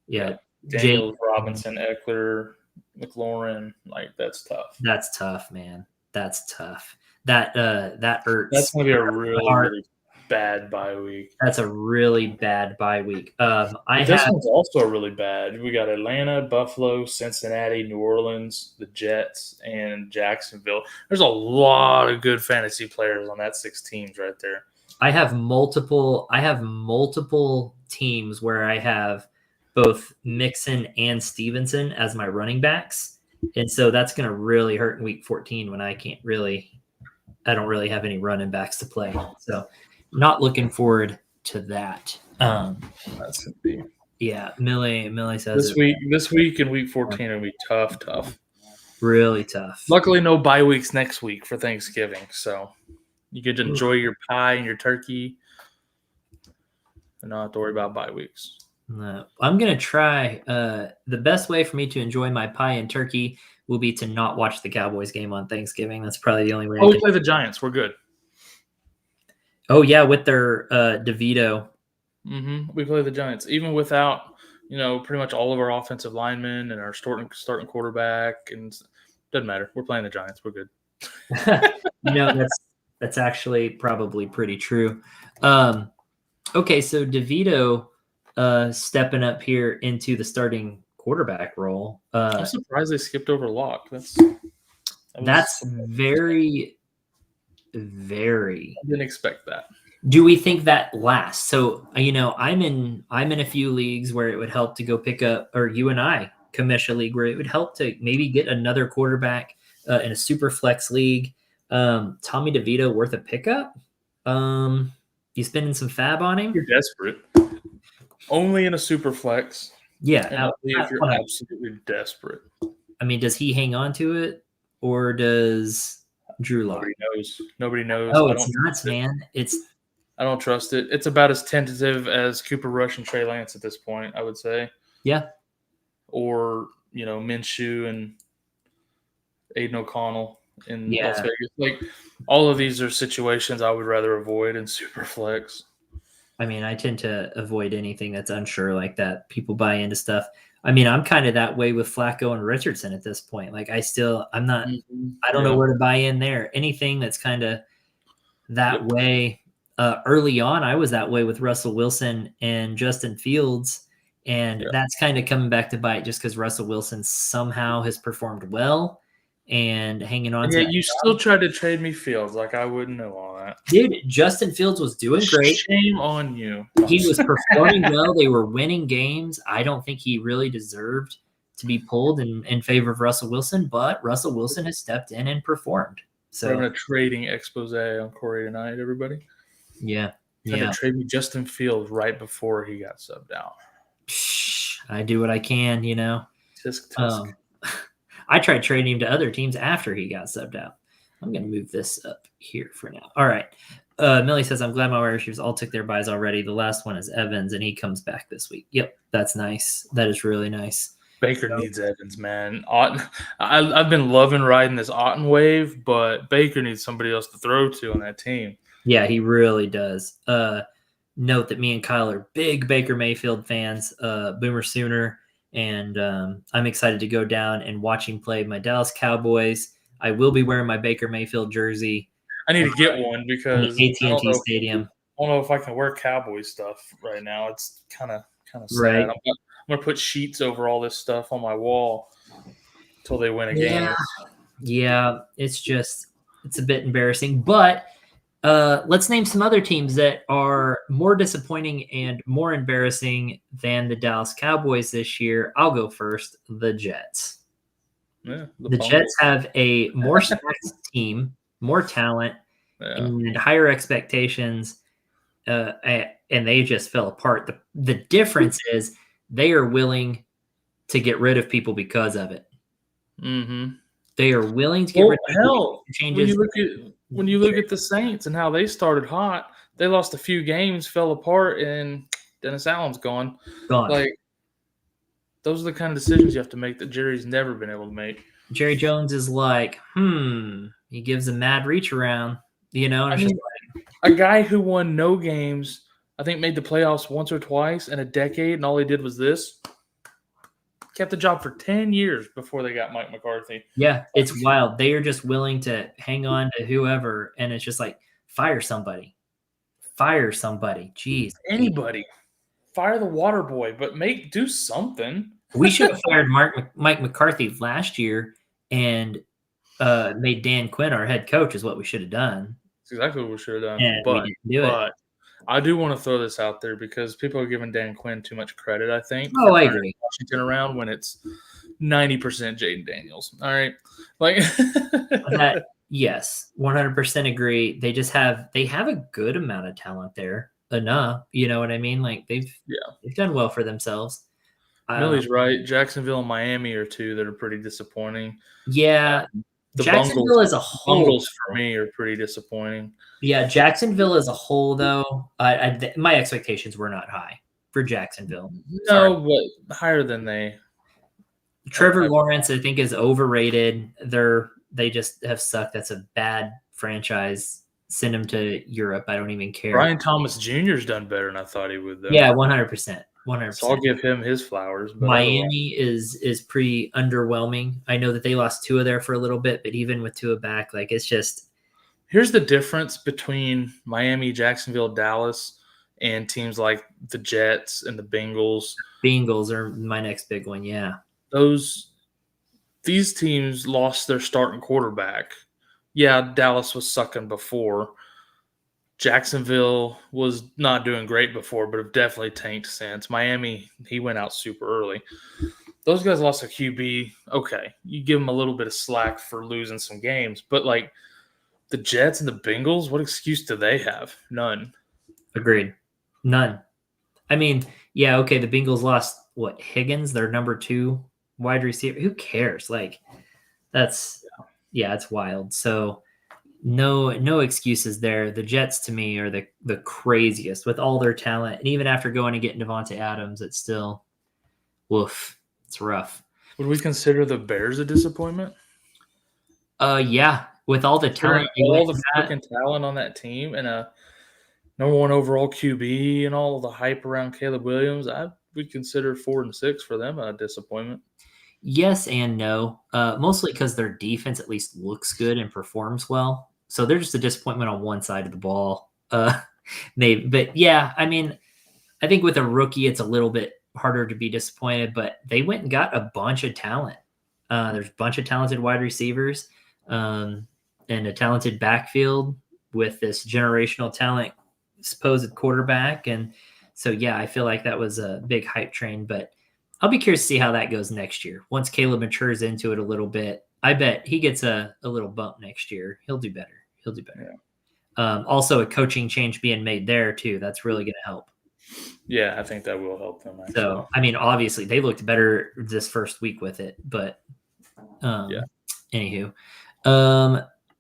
Yeah. Daniels, Robinson, Eckler, McLaurin, like that's tough. That's tough, man. That's tough. That hurts. That's going to be a really bad bye week. That's a really bad bye week. This one's also really bad. We got Atlanta, Buffalo, Cincinnati, New Orleans, the Jets, and Jacksonville. There's a lot of good fantasy players on that 6 teams right there. I have multiple teams where I have both Mixon and Stevenson as my running backs. And so that's going to really hurt in week 14 when I don't really have any running backs to play. So not looking forward to that. That's gonna be, yeah. Millie says this week and week 14 will be tough. Really tough. Luckily, no bye weeks next week for Thanksgiving, so you get to enjoy your pie and your turkey and not have to worry about bye weeks. I'm going to try. The best way for me to enjoy my pie and turkey will be to not watch the Cowboys game on Thanksgiving. That's probably the only way. We play the Giants. We're good. Oh, yeah, with their DeVito. Mm-hmm. We play the Giants. Even without, pretty much all of our offensive linemen and our starting quarterback. And doesn't matter. We're playing the Giants. We're good. That's actually probably pretty true. Okay, so DeVito stepping up here into the starting quarterback role. I'm surprised they skipped over Locke. That's very, very. I didn't expect that. Do we think that lasts? So I'm in a few leagues where it would help to go pick up, or you and I commission a league where it would help to maybe get another quarterback in a super flex league. Tommy DeVito worth a pickup? You spending some fab on him? You're desperate. Only in a super flex. Yeah. If you're absolutely desperate. I mean, does he hang on to it, or does Drew Lock? Nobody knows. Oh, it's nuts, man. I don't trust it. It's about as tentative as Cooper Rush and Trey Lance at this point, I would say. Yeah. Or, Minshew and Aiden O'Connell in Las Vegas. Like, all of these are situations I would rather avoid in super flex. I mean, I tend to avoid anything that's unsure like that. People buy into stuff. I mean, I'm kind of that way with Flacco and Richardson at this point. Like, I don't know where to buy in there. Anything that's kind of that way. Early on, I was that way with Russell Wilson and Justin Fields. And that's kind of coming back to bite just because Russell Wilson somehow has performed well and hanging on to that. You still tried to trade me Fields. Like, I wouldn't know all that. Dude, Justin Fields was doing great. Shame on you. He was performing well. They were winning games. I don't think he really deserved to be pulled in favor of Russell Wilson, but Russell Wilson has stepped in and performed. So we're having a trading expose on Corey tonight, everybody. Yeah. Tried to trade me Justin Fields right before he got subbed out. I do what I can, Tisk. I tried trading him to other teams after he got subbed out. I'm going to move this up here for now. All right. Millie says, I'm glad my wide receivers all took their buys already. The last one is Evans, and he comes back this week. Yep, that's nice. That is really nice. Baker needs Evans, man. I've been loving riding this Otton wave, but Baker needs somebody else to throw to on that team. Yeah, he really does. Note that me and Kyle are big Baker Mayfield fans, Boomer Sooner, and I'm excited to go down and watch him play my Dallas Cowboys. I will be wearing my Baker Mayfield jersey. I need to get one because AT&T Stadium. I don't know if I can wear Cowboys stuff right now. It's kind of sad. Right. I'm gonna put sheets over all this stuff on my wall until they win a game. Yeah, it's a bit embarrassing, but let's name some other teams that are more disappointing and more embarrassing than the Dallas Cowboys this year. I'll go first. The Jets. Yeah, the Jets have a more stacked team, more talent, and higher expectations, and they just fell apart. The difference is they are willing to get rid of people because of it. Mm-hmm. They are willing to get rid of people. Changes. When you look at the Saints and how they started hot, they lost a few games, fell apart, and Dennis Allen's gone. Like, those are the kind of decisions you have to make that Jerry's never been able to make. Jerry Jones is like, he gives a mad reach around, and it's just a guy who won no games, I think made the playoffs once or twice in a decade, and all he did was this. Kept the job for 10 years before they got Mike McCarthy. yeah, it's wild. They are just willing to hang on to whoever, and it's just like, fire somebody. Jeez. Anybody. Fire the water boy, but do something. We should have fired Mike McCarthy last year and made Dan Quinn our head coach is what we should have done. That's exactly what we should have done. And we didn't do it. I do want to throw this out there because people are giving Dan Quinn too much credit, I think. Oh, I agree. Washington around when it's 90% Jaden Daniels. All right. Like yes, 100% agree. They have a good amount of talent there. Enough. You know what I mean? Like they've done well for themselves. Millie's right. Jacksonville and Miami are two that are pretty disappointing. Yeah. Jacksonville as a whole. Bungles for me are pretty disappointing. Yeah, Jacksonville as a whole, though, my expectations were not high for Jacksonville. No, but higher than they. Trevor Lawrence, I think, is overrated. They just have sucked. That's a bad franchise. Send him to Europe. I don't even care. Brian Thomas Jr.'s done better than I thought he would, though. Yeah, 100%. 100%. So I'll give him his flowers. But Miami is pretty underwhelming. I know that they lost Tua there for a little bit, but even with Tua back, like it's just. Here's the difference between Miami, Jacksonville, Dallas, and teams like the Jets and the Bengals. Bengals are my next big one, yeah. These teams lost their starting quarterback. Yeah, Dallas was sucking before. Jacksonville was not doing great before, but have definitely tanked since. Miami, he went out super early. Those guys lost a QB. Okay, you give them a little bit of slack for losing some games, but like the Jets and the Bengals, what excuse do they have? None. Agreed. None. I mean, yeah, okay, the Bengals lost Higgins, their number 2 wide receiver. Who cares? Like it's wild. So no excuses there. The Jets to me are the craziest with all their talent. And even after going and getting Devontae Adams, it's still woof. It's rough. Would we consider the Bears a disappointment? Yeah. With all the talent, all the freaking talent on that team and a number 1 overall QB and all the hype around Caleb Williams, I would consider 4-6 for them a disappointment. Yes and no. Mostly because their defense at least looks good and performs well. So they're just a disappointment on one side of the ball. Maybe, but yeah, I mean, I think with a rookie, it's a little bit harder to be disappointed. But they went and got a bunch of talent. There's a bunch of talented wide receivers and a talented backfield with this generational talent, supposed quarterback, and so yeah, I feel like that was a big hype train. But I'll be curious to see how that goes next year. Once Caleb matures into it a little bit, I bet he gets a little bump next year. He'll do better. Yeah. Also, a coaching change being made there too. That's really going to help. Yeah, I think that will help them. Actually. So, I mean, obviously they looked better this first week with it, but Anywho,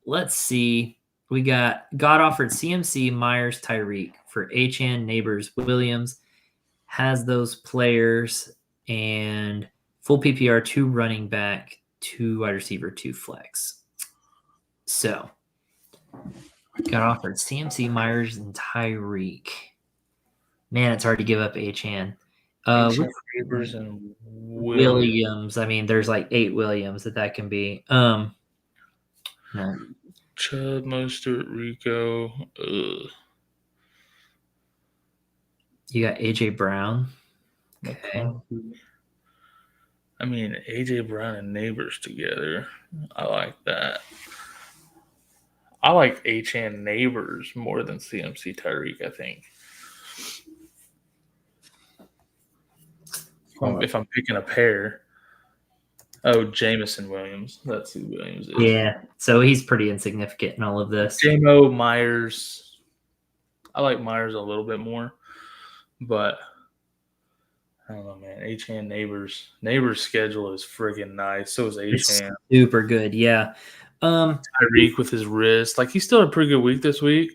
let's see. We got God offered CMC, Myers, Tyreek for Achane, Neighbors, Williams. Has those players and full PPR, 2 running back, 2 wide receiver, 2 flex. So got offered CMC, Myers, and Tyreek. Man, it's hard to give up Achane. Neighbors and Williams. I mean, there's like 8 Williams that can be. No. Chubb, Mostert, Rico. You got AJ Brown. Okay. I mean, AJ Brown and Neighbors together. I like that. I like Achane Neighbors more than CMC Tyreek, I think. If I'm picking a pair. Oh, Jamison Williams. That's who Williams is. Yeah, so he's pretty insignificant in all of this. J-Mo, Myers. I like Myers a little bit more, but I don't know, man. Achane Neighbors. Neighbors' schedule is friggin' nice. So is Achane. Super good, yeah. Tyreek with his wrist. Like, he still had a pretty good week this week,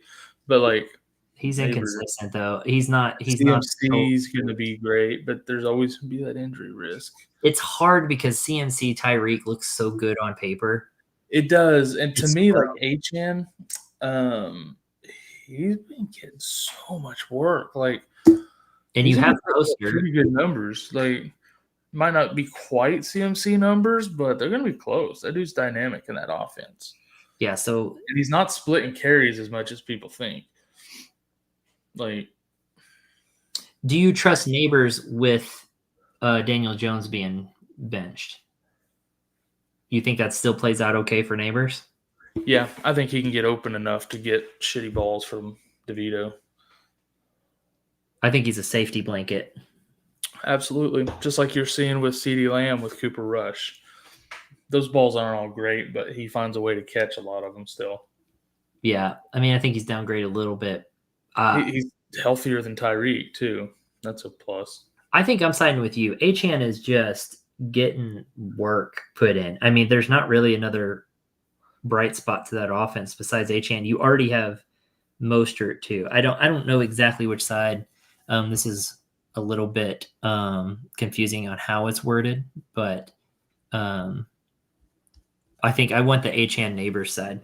but, like, He's Neighbors. inconsistent though. He's not. CMC is going to be great, but there's always going to be that injury risk. It's hard because CMC Tyreek looks so good on paper. It does, and to It's me, rough. like HN, he's been getting so much work. Like, And you have Poster. pretty good numbers. Like, might not be quite CMC numbers, but they're going to be close. That dude's dynamic in that offense. Yeah, so And he's not splitting carries as much as people think. Like, do you trust Neighbors with Daniel Jones being benched? You think that still plays out okay for Neighbors? yeah, I think he can get open enough to get shitty balls from DeVito. I think he's a safety blanket. Absolutely. Just like you're seeing with CeeDee Lamb with Cooper Rush. Those balls aren't all great, but he finds a way to catch a lot of them still. Yeah, I mean, I think he's downgraded a little bit. He's healthier than Tyreek, too. That's a plus. I think I'm siding with you. Achane is just getting work put in. I mean, there's not really another bright spot to that offense besides Achane. You already have Mostert too. I don't know exactly which side. This is a little bit confusing on how it's worded, but I think I want the Achane Neighbors side,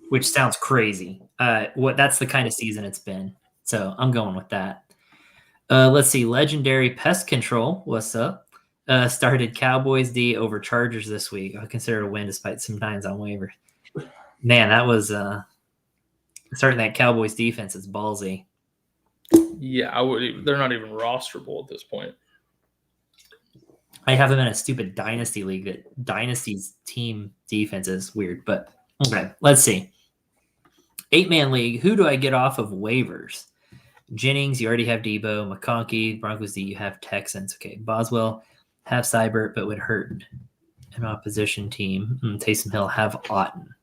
which sounds crazy. That's the kind of season it's been. So I'm going with that. Let's see. Legendary Pest Control. What's up? Started Cowboys D over Chargers this week. I consider it a win despite sometimes on waivers. Man, that was starting that Cowboys defense is ballsy. Yeah, they're not even rosterable at this point. I have them in a stupid dynasty league that dynasty's team defense is weird, but okay. Let's see. 8-man league. Who do I get off of waivers? Jennings, you already have Debo. McConkey, Broncos D, you have Texans. Okay. Boswell, have Seibert, but would hurt an opposition team. Taysom Hill, have Otten.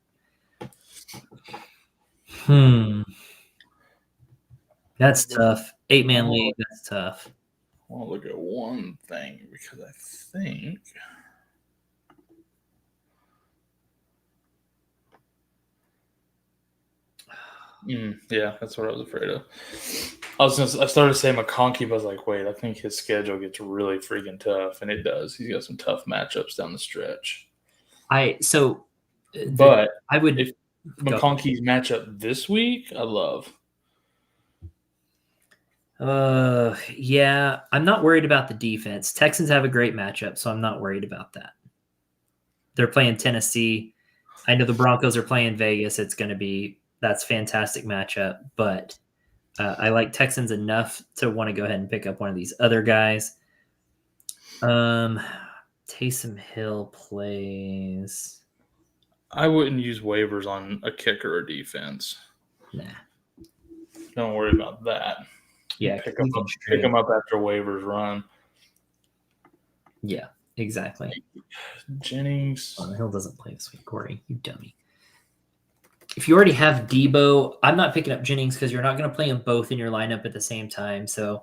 That's tough. 8-man league, that's tough. I want to look at one thing because I think yeah, that's what I was afraid of. I started saying McConkey, but I was like, wait, I think his schedule gets really freaking tough, and it does. He's got some tough matchups down the stretch. If McConkey's matchup this week, I love. Yeah, I'm not worried about the defense. Texans have a great matchup, so I'm not worried about that. They're playing Tennessee. I know the Broncos are playing Vegas. That's fantastic matchup, but I like Texans enough to want to go ahead and pick up one of these other guys. Taysom Hill plays. I wouldn't use waivers on a kicker or defense. Nah. Don't worry about that. Yeah, pick them up after waivers run. Yeah, exactly. Jennings. Hill doesn't play this week, Corey. You dummy. If you already have Debo, I'm not picking up Jennings because you're not going to play them both in your lineup at the same time. So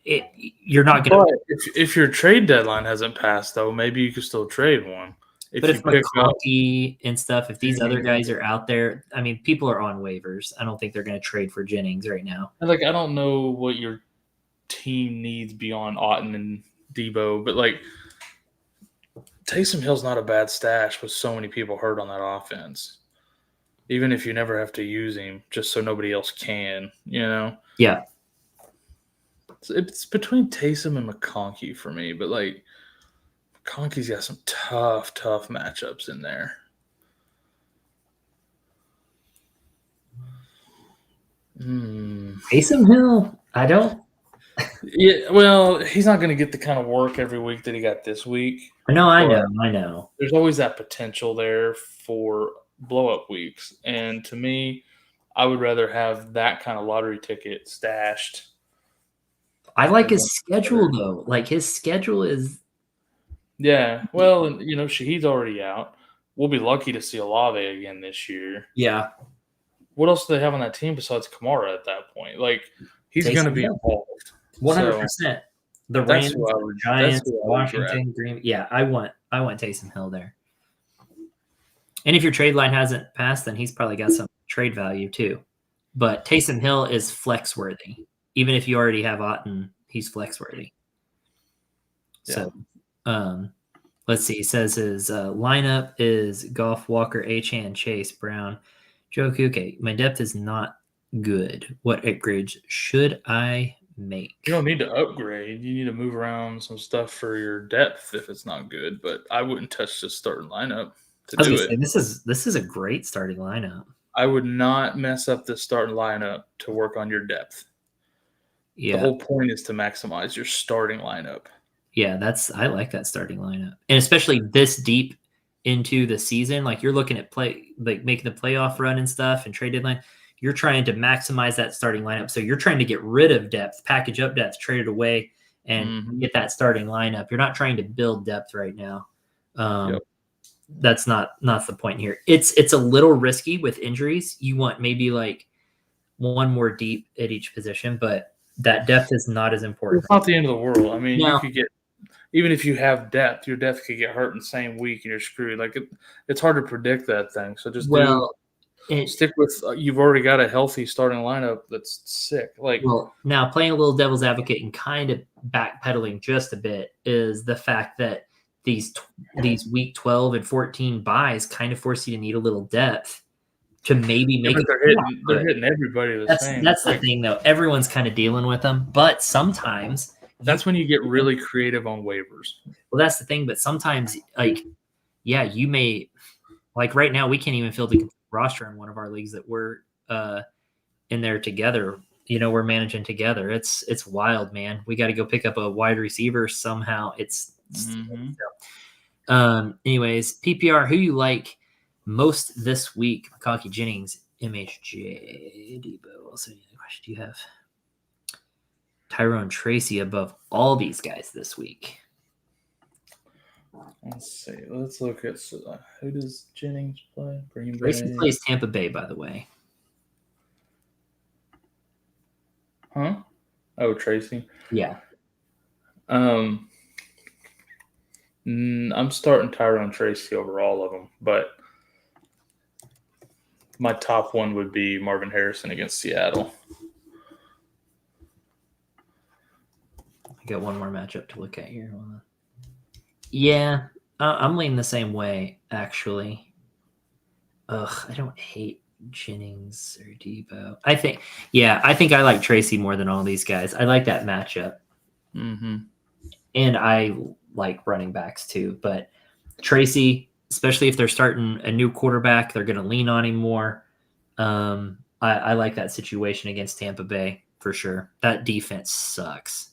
you're not going to. If your trade deadline hasn't passed, though, maybe you could still trade one. But if McConkey and stuff, if these other guys are out there, I mean, people are on waivers. I don't think they're going to trade for Jennings right now. I don't know what your team needs beyond Otten and Debo, but Taysom Hill's not a bad stash with so many people hurt on that offense. Even if you never have to use him, just so nobody else can, Yeah. It's between Taysom and McConkey for me, but McConkey's got some tough matchups in there. Taysom Hill, I don't. Yeah, well, he's not going to get the kind of work every week that he got this week. No, I know. There's always that potential there for blow-up weeks. And to me, I would rather have that kind of lottery ticket stashed. I like his schedule, though. His schedule is... Yeah, well, and Shaheed's already out. We'll be lucky to see Olave again this year. Yeah. What else do they have on that team besides Kamara at that point? He's going to be involved. 100%. The Rams, the Giants, Washington, Green. Yeah, I want Taysom Hill there. And if your trade line hasn't passed, then he's probably got some trade value too. but Taysom Hill is flex worthy. Even if you already have Otten, he's flex worthy. So, let's see. He says his lineup is Goff, Walker, Achane, Chase, Brown, Joku. Okay, my depth is not good. What upgrades should I make? You don't need to upgrade. You need to move around some stuff for your depth if it's not good. But I wouldn't touch the starting lineup to do it. This is a great starting lineup. I would not mess up the starting lineup to work on your depth. Yeah. The whole point is to maximize your starting lineup. Yeah, I like that starting lineup. And especially this deep into the season, like you're looking at making the playoff run and stuff and trade deadline, you're trying to maximize that starting lineup. So you're trying to get rid of depth, package up depth, trade it away, and get that starting lineup. You're not trying to build depth right now. That's not the point here. It's a little risky with injuries. You want maybe like one more deep at each position, but that depth is not as important. It's not the end of the world. I mean, you could get, even if you have depth, your depth could get hurt in the same week and you're screwed. Like it's hard to predict that thing. So just stick with, you've already got a healthy starting lineup that's sick. Now playing a little devil's advocate and kind of backpedaling just a bit is the fact that these week 12 and 14 buys kind of force you to need a little depth to maybe make it. They're hitting everybody the same. That's the thing, though. Everyone's kind of dealing with them, but sometimes that's when you get really creative on waivers. Well, that's the thing, but sometimes, you may, like right now, we can't even fill the roster in one of our leagues that we're in there together. We're managing together. It's wild, man. We got to go pick up a wide receiver somehow. Anyways, PPR, who you like most this week? McConkey, Jennings, MHJ, Debo. Also, do you have Tyrone Tracy above all these guys this week? Let's see. Let's look at who does Jennings play? Green Bay. Tracy plays Tampa Bay, by the way. Huh? Oh, Tracy. Yeah. I'm starting Tyrone Tracy over all of them, but my top one would be Marvin Harrison against Seattle. I got one more matchup to look at here. Yeah, I'm leaning the same way, actually. I don't hate Jennings or Debo. I think I like Tracy more than all these guys. I like that matchup. Mm-hmm. And I like running backs too. But Tracy, especially if they're starting a new quarterback, they're going to lean on him more. I like that situation against Tampa Bay for sure. That defense sucks.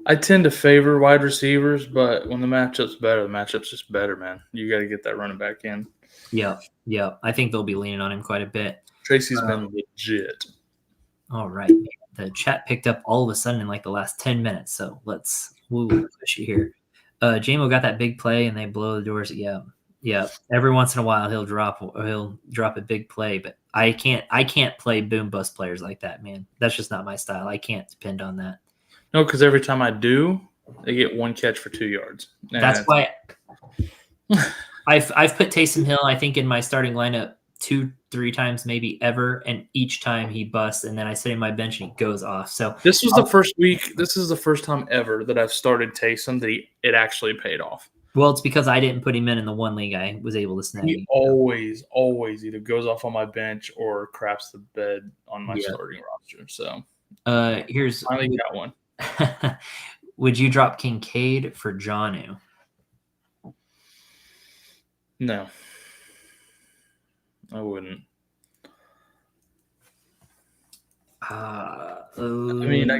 I tend to favor wide receivers, but when the matchup's better, the matchup's just better, man. You got to get that running back in. Yeah. I think they'll be leaning on him quite a bit. Tracy's been legit. All right. The chat picked up all of a sudden in like the last 10 minutes, so let's push it here. JMO got that big play, and they blow the doors. Yeah. Every once in a while, he'll drop a big play, but I can't play boom bust players like that, man. That's just not my style. I can't depend on that. No, because every time I do, they get one catch for 2 yards. That's why I've put Taysom Hill, I think, in my starting lineup 2-3 times maybe ever, and each time he busts, and then I sit in my bench and he goes off. So this was the first week. This is the first time ever that I've started Taysom that it actually paid off. Well, it's because I didn't put him in the one league I was able to snag. He always either goes off on my bench or craps the bed on my starting roster. So here's finally got one. Would you drop Kincaid for Jonnu? No, I wouldn't. I mean,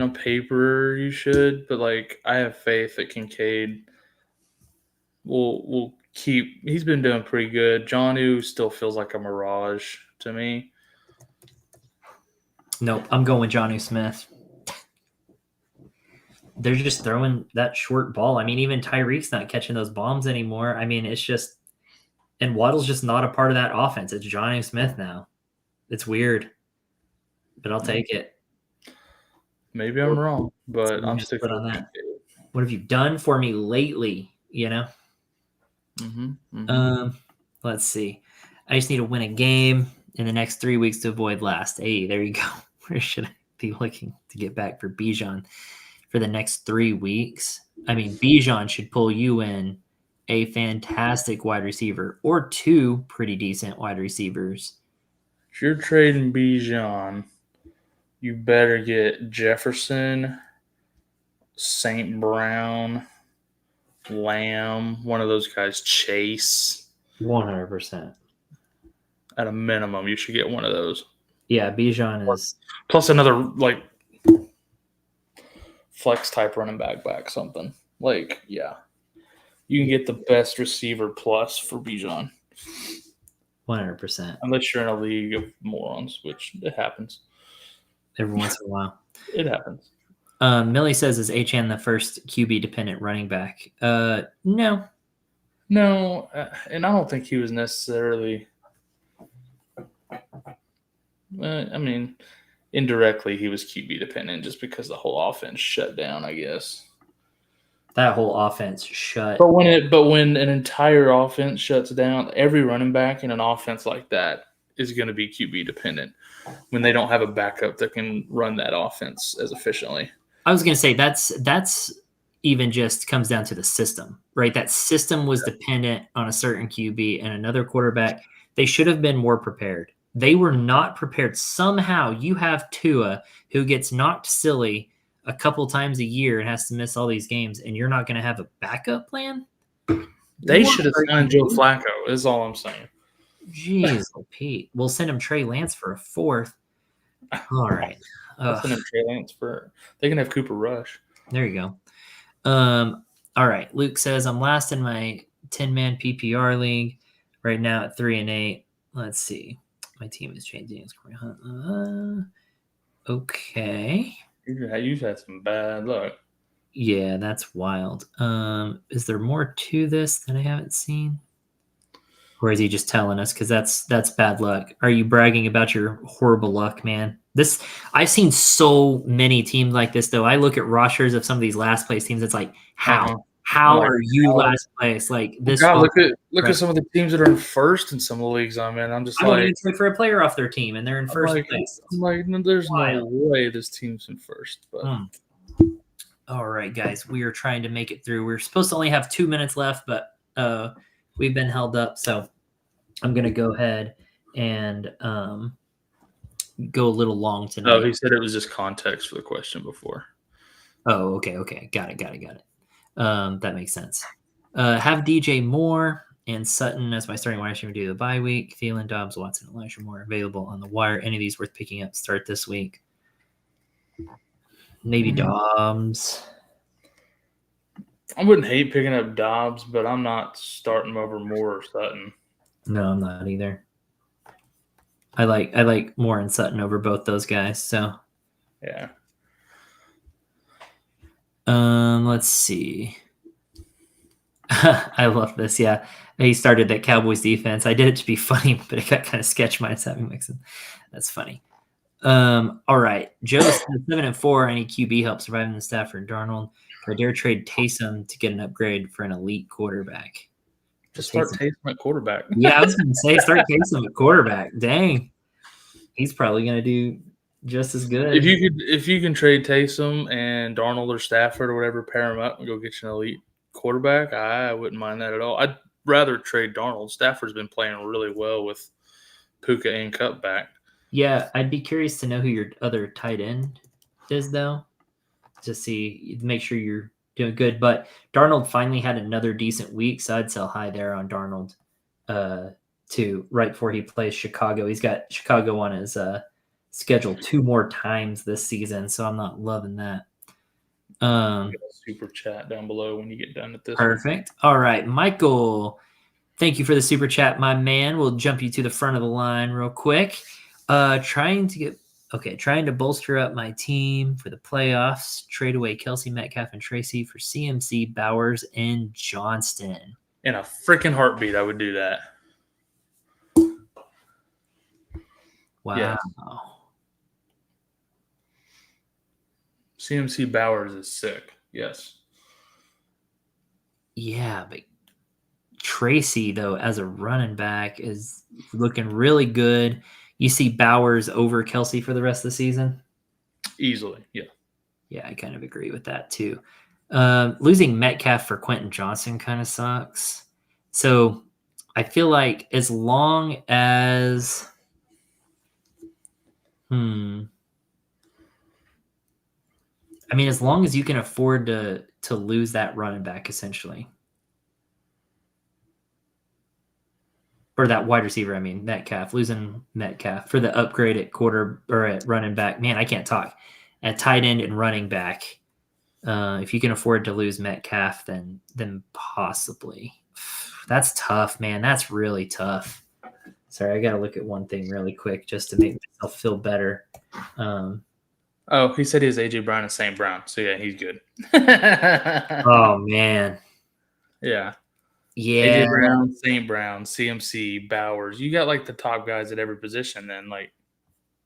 on paper you should, but I have faith that Kincaid will keep. He's been doing pretty good. Jonnu still feels like a mirage to me. Nope, I'm going with Jonnu Smith. They're just throwing that short ball. I mean, even Tyreek's not catching those bombs anymore. I mean, it's just – and Waddle's just not a part of that offense. It's Jonnu Smith now. It's weird, but I'll take it. Maybe I'm wrong, but I'm sticking on that. What have you done for me lately, Mm-hmm. Let's see. I just need to win a game in the next 3 weeks to avoid last. Hey, there you go. Where should I be looking to get back for Bijan for the next 3 weeks? I mean, Bijan should pull you in a fantastic wide receiver or 2 pretty decent wide receivers. If you're trading Bijan, you better get Jefferson, St. Brown, Lamb, one of those guys, Chase. 100%. At a minimum, you should get one of those. Yeah, Bijan is plus another like flex type running back something. Like, yeah. You can get the best receiver plus for Bijan. 100%. Unless you're in a league of morons, which it happens. Every once in a while. It happens. Millie says, is Achane the first QB-dependent running back? No. No, and I don't think he was necessarily I mean, indirectly he was QB dependent just because the whole offense shut down, I guess. That whole offense shut. But when an entire offense shuts down, every running back in an offense like that is going to be QB dependent when they don't have a backup that can run that offense as efficiently. I was going to say that's even just comes down to the system, right? That system was dependent on a certain QB and another quarterback. They should have been more prepared. They were not prepared. Somehow you have Tua who gets knocked silly a couple times a year and has to miss all these games, and you're not going to have a backup plan? They should have signed Joe Flacco, is all I'm saying. Jeez, Pete. We'll send him Trey Lance for a 4th. All right. Send him Trey Lance they can have Cooper Rush. There you go. All right. Luke says, I'm last in my 10-man PPR league right now at 3-8. Let's see. My team is changing. Okay. You've had some bad luck. Yeah, that's wild. Is there more to this that I haven't seen? Or is he just telling us? Because that's bad luck. Are you bragging about your horrible luck, man? I've seen so many teams like this, though. I look at rosters of some of these last place teams. It's like, how are you last place? Like this. God, look at some of the teams that are in first in some of the leagues I'm in. I'm just I wouldn't even trade for a player off their team, and they're in first place. I'm like, no, there's no way this team's in first. But all right, guys, we are trying to make it through. We're supposed to only have 2 minutes left, but we've been held up, so I'm going to go ahead and go a little long tonight. Oh, he said it was just context for the question before. Oh, okay. Got it. That makes sense. Have DJ Moore and Sutton as my starting wide receiver due to the bye week. Thielen, Dobbs, Watson, Elijah Moore available on the wire. Any of these worth picking up start this week? Maybe Dobbs. I wouldn't hate picking up Dobbs, but I'm not starting him over Moore or Sutton. No, I'm not either. I like Moore and Sutton over both those guys. So yeah. Let's see. I love this. Yeah, he started that Cowboys defense. I did it to be funny, but it got kind of sketch minus having Mixon. That's funny. All right. Joe says 7-4. I need QB help surviving the Stafford Darnold. Or dare trade Taysom to get an upgrade for an elite quarterback. Just start Taysom at quarterback. Yeah, I was going to say start Taysom at quarterback. Dang, he's probably going to do just as good. If you can trade Taysom and Darnold or Stafford or whatever, pair them up and go get you an elite quarterback, I wouldn't mind that at all. I'd rather trade Darnold. Stafford's been playing really well with Puka and Cup back. Yeah, I'd be curious to know who your other tight end is, though, to make sure you're doing good. But Darnold finally had another decent week, so I'd sell high there on Darnold too, right before he plays Chicago. He's got Chicago on his schedule 2 more times this season, so I'm not loving that. Super chat down below when you get done with this. Perfect. All right, Michael, thank you for the super chat, my man. We'll jump you to the front of the line real quick. Trying to bolster up my team for the playoffs. Trade away Kelsey, Metcalf, and Tracy for CMC, Bowers, and Johnston. In a freaking heartbeat, I would do that. Wow. Yes. CMC Bowers is sick. Yes. Yeah, but Tracy, though, as a running back is looking really good. You see Bowers over Kelsey for the rest of the season? Easily, yeah. Yeah, I kind of agree with that too. Losing Metcalf for Quentin Johnson kind of sucks. So I feel like as long as as long as you can afford to lose that running back, essentially. Or that wide receiver, Metcalf, losing Metcalf for the upgrade at quarter or at running back. Man, I can't talk. At tight end and running back, if you can afford to lose Metcalf, then possibly. That's tough, man. That's really tough. Sorry, I got to look at one thing really quick just to make myself feel better. He said he has A.J. Brown and St. Brown. So, yeah, he's good. Oh, man. Yeah. Yeah. A.J. Brown, St. Brown, CMC, Bowers. You got, like, the top guys at every position, then, like,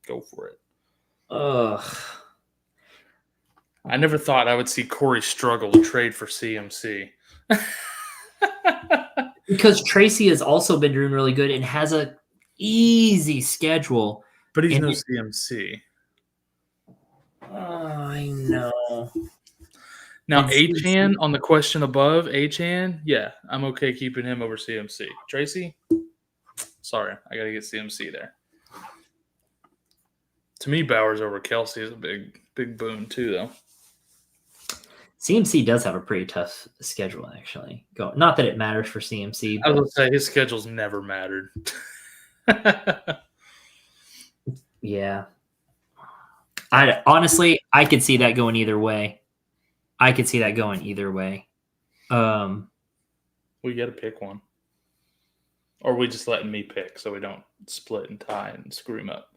go for it. Ugh. I never thought I would see Corey struggle to trade for CMC. Because Tracy has also been doing really good and has a easy schedule. But he's no CMC. Oh, I know. Now, Achan on the question above, Achan, yeah, I'm okay keeping him over CMC. Tracy, sorry, I got to get CMC there. To me, Bowers over Kelsey is a big boon too, though. CMC does have a pretty tough schedule, actually. Not that it matters for CMC. I would say his schedule's never mattered. Yeah. Honestly, I could see that going either way. We got to pick one. Or are we just letting me pick so we don't split and tie and screw him up?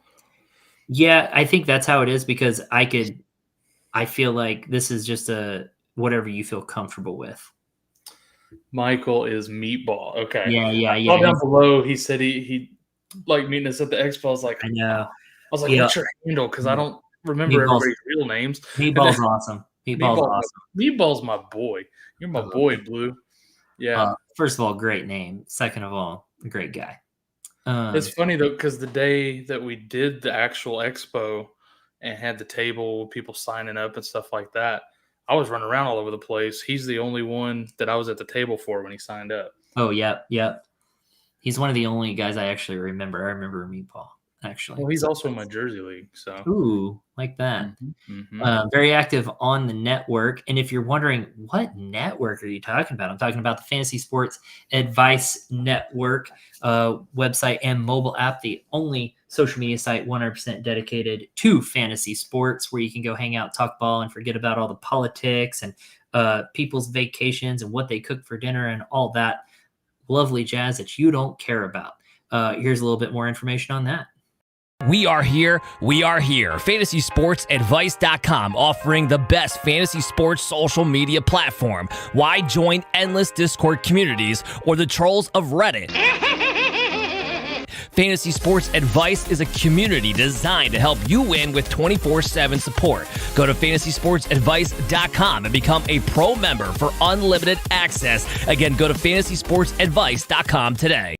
Yeah, I think that's how it is because I feel like this is just whatever you feel comfortable with. Michael is meatball. Okay. Yeah. Down below, he said he like meeting us at the expo. I was like, I know. I was like, what's your handle? Because I don't remember everybody's real names. Meatball's awesome. Meatball's my boy. You're my boy, Blue. Yeah. First of all, great name. Second of all, great guy. It's funny though, because the day that we did the actual expo and had the table, people signing up and stuff like that, I was running around all over the place. He's the only one that I was at the table for when he signed up. Oh, yep. He's one of the only guys I actually remember. I remember Meatball, actually. Well, he's also in my Jersey league. So, ooh, like that. Very active on the network. And if you're wondering, what network are you talking about? I'm talking about the Fantasy Sports Advice Network website and mobile app, the only social media site 100% dedicated to fantasy sports, where you can go hang out, talk ball, and forget about all the politics and people's vacations and what they cook for dinner and all that lovely jazz that you don't care about. Here's a little bit more information on that. We are here. FantasySportsAdvice.com, offering the best fantasy sports social media platform. Why join endless Discord communities or the trolls of Reddit? Fantasy Sports Advice is a community designed to help you win with 24/7 support. Go to FantasySportsAdvice.com and become a pro member for unlimited access. Again, go to FantasySportsAdvice.com today.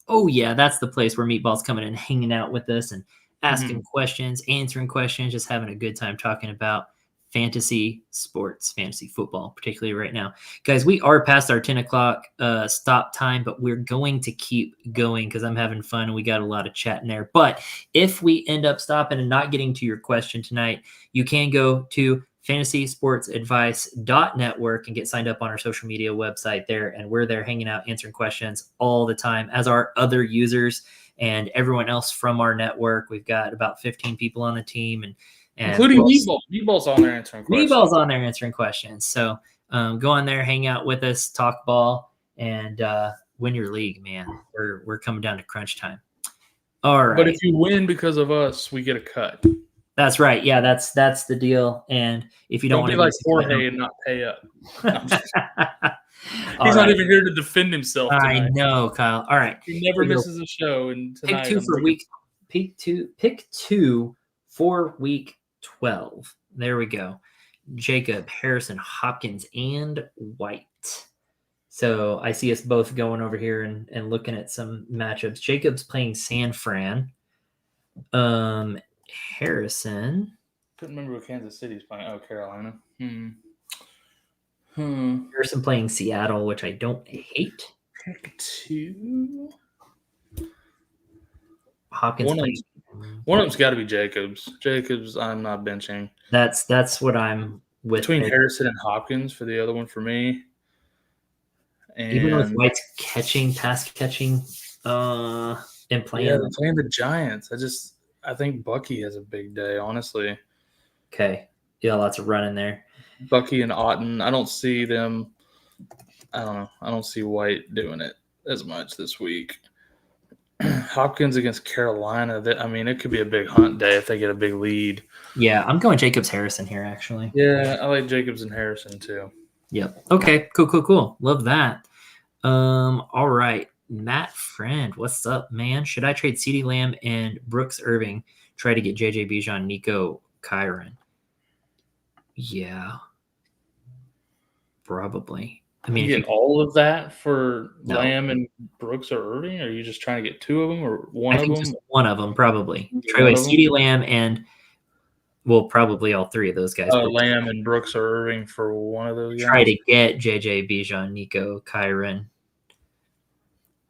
Oh, yeah, that's the place where Meatball's coming and hanging out with us and asking questions, answering questions, just having a good time talking about fantasy sports, fantasy football, particularly right now. Guys, we are past our 10 o'clock stop time, but we're going to keep going because I'm having fun and we got a lot of chat in there. But if we end up stopping and not getting to your question tonight, you can go to fantasysportsadvice.network and get signed up on our social media website there. And we're there hanging out, answering questions all the time, as are other users and everyone else from our network. We've got about 15 people on the team, and including Meatball. Meatball's on there answering questions. Meatball's on there answering questions. So go on there, hang out with us, talk ball, and win your league, man. We're coming down to crunch time. All right. But if you win because of us, we get a cut. That's right. Yeah, that's the deal. And if you don't want to be like Jorge and not pay up. He's not even here to defend himself tonight. I know, Kyle. All right. He never misses a show. And tonight pick two for week 12. There we go. Jacob, Harrison, Hopkins, and White. So I see us both going over here and looking at some matchups. Jacob's playing San Fran. Harrison. Couldn't remember what Kansas City's playing. Oh, Carolina. Harrison playing Seattle, which I don't hate. Pick 2. Hopkins One of playing. them's got to be Jacobs. Jacobs, I'm not benching. That's what I'm with. Between Harrison and Hopkins for the other one for me. And even with White's pass catching, and playing. Yeah, they're playing the Giants. I think Bucky has a big day, honestly. Okay. Yeah, lots of running there. Bucky and Otten, I don't see them. I don't know. I don't see White doing it as much this week. Hopkins against Carolina. It could be a big hunt day if they get a big lead. Yeah, I'm going Jacobs Harrison here, actually. Yeah, I like Jacobs and Harrison too. Yep. Okay. Cool. Love that. All right. Matt Friend, what's up, man? Should I trade CeeDee Lamb and Brooks Irving? Try to get JJ Bijan, Nico, Kyron. Yeah. Probably. I mean, you get all of that for No. Lamb and Brooks or Irving? Or are you just trying to get 2 of them or one I of think them? just one of them, probably. One Trade away of 'em? CeeDee Lamb and, well, probably all 3 of those guys. Lamb and Brooks or Irving for one of those guys? Try to get JJ Bijan, Nico, Kyron.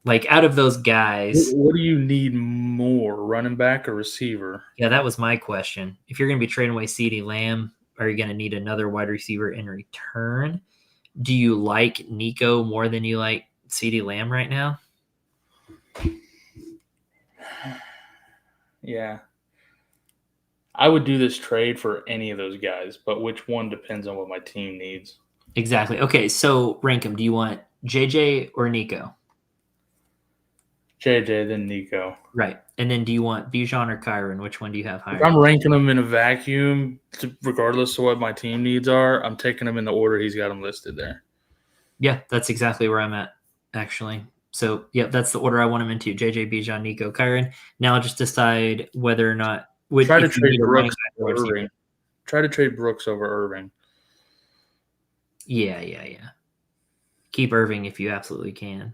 Like, out of those guys. What do you need more, running back or receiver? Yeah, that was my question. If you're going to be trading away CeeDee Lamb, are you going to need another wide receiver in return? Do you like Nico more than you like CeeDee Lamb right now? Yeah. I would do this trade for any of those guys, but which one depends on what my team needs. Exactly. Okay, so rank them. Do you want JJ or Nico? JJ, then Nico. Right. And then do you want Bijan or Kyron? Which one do you have higher? If I'm ranking them in a vacuum, regardless of what my team needs are, I'm taking them in the order he's got them listed there. Yeah, that's exactly where I'm at, actually. So, yeah, that's the order I want them into. JJ, Bijan, Nico, Kyron. Now I'll just decide whether or not – Try to trade Brooks over Irving. Try to trade Brooks over Irving. Yeah. Keep Irving if you absolutely can.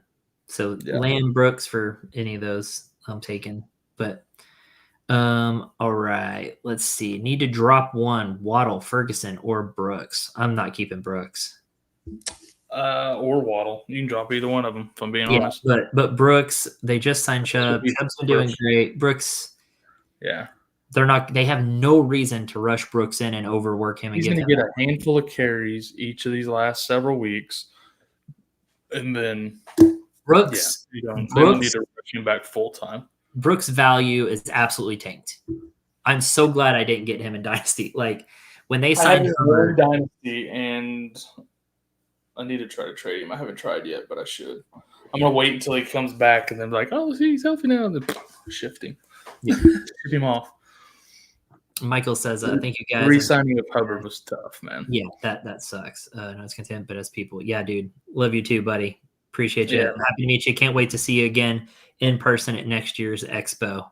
So Lamb, Brooks for any of those I'm taking. But all right, let's see. Need to drop one, Waddle, Ferguson, or Brooks. I'm not keeping Brooks. Or Waddle. You can drop either one of them, if I'm being honest. But Brooks, they just signed Chubb. Chubb's been doing great. Brooks, yeah. They have no reason to rush Brooks in and overwork him. He's going to get a handful of carries each of these last several weeks. And then Brooks, they don't need to rush him back full time. Brooks' value is absolutely tanked. I'm so glad I didn't get him in Dynasty. Like when they signed him in Dynasty, and I need to try to trade him. I haven't tried yet, but I should. I'm gonna wait until he comes back and then be like, oh, see, he's healthy now, and then shift him. Yeah, ship him off. Michael says, thank you guys. Re-signing of Hubbard was tough, man. Yeah, that sucks. No, it's content, but as people. Yeah, dude. Love you too, buddy. Appreciate you. Yeah. Happy to meet you. Can't wait to see you again in person at next year's Expo.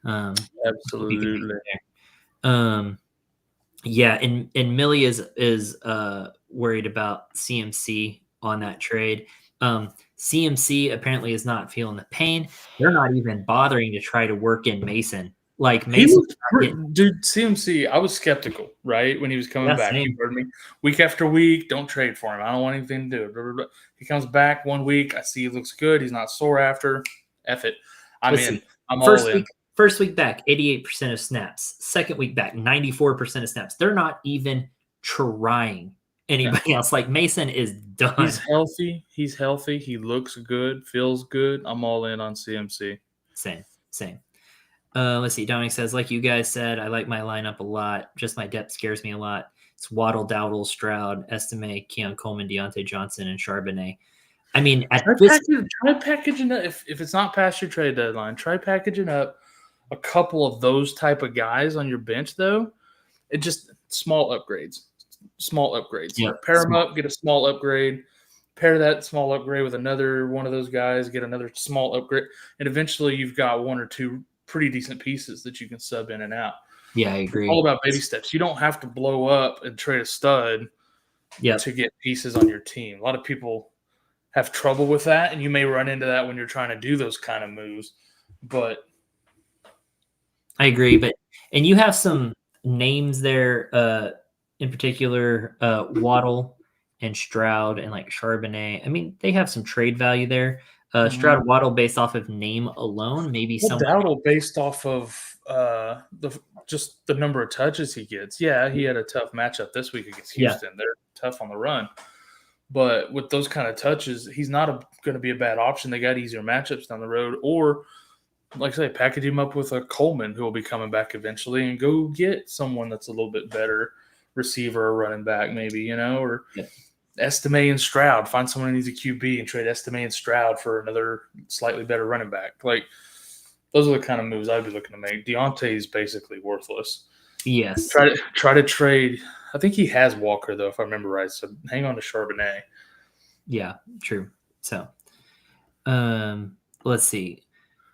Absolutely. Yeah, and Millie is worried about CMC on that trade. CMC apparently is not feeling the pain. They're not even bothering to try to work in Mason. Like Mason, dude, CMC, I was skeptical, right? When he was coming back. He heard me week after week, don't trade for him. I don't want anything to do. Blah, blah, blah. He comes back 1 week. I see he looks good. He's not sore after. F it. I'm all in. First week back, 88% of snaps. Second week back, 94% of snaps. They're not even trying anybody else. Like Mason is done. He's healthy. He looks good, feels good. I'm all in on CMC. Same. Let's see. Dominic says, like you guys said, I like my lineup a lot. Just my depth scares me a lot. It's Waddle, Dowdle, Stroud, Estime, Keon Coleman, Deontay Johnson, and Charbonnet. I mean, try packaging up. If it's not past your trade deadline, try packaging up a couple of those type of guys on your bench, though. It just small upgrades. Yeah, pair them up, get a small upgrade. Pair that small upgrade with another one of those guys, get another small upgrade, and eventually you've got one or two pretty decent pieces that you can sub in and out. Yeah, I agree. It's all about baby steps. You don't have to blow up and trade a stud to get pieces on your team. A lot of people have trouble with that, and you may run into that when you're trying to do those kind of moves. But I agree, and you have some names there, in particular, Waddle and Stroud and like Charbonnet. I mean, they have some trade value there. Stroud, Waddle based off of name alone, maybe Dowdle based off of just the number of touches he gets. Yeah, he had a tough matchup this week against Houston. Yeah. They're tough on the run. But with those kind of touches, he's not going to be a bad option. They got easier matchups down the road. Or, like I say, package him up with a Coleman who will be coming back eventually and go get someone that's a little bit better receiver or running back maybe, or Estime and Stroud. Find someone who needs a QB and trade Estime and Stroud for another slightly better running back. Like, those are the kind of moves I'd be looking to make. Deontay is basically worthless. Yes. Try to trade – I think he has Walker, though, if I remember right. So hang on to Charbonnet. Yeah, true. So, let's see.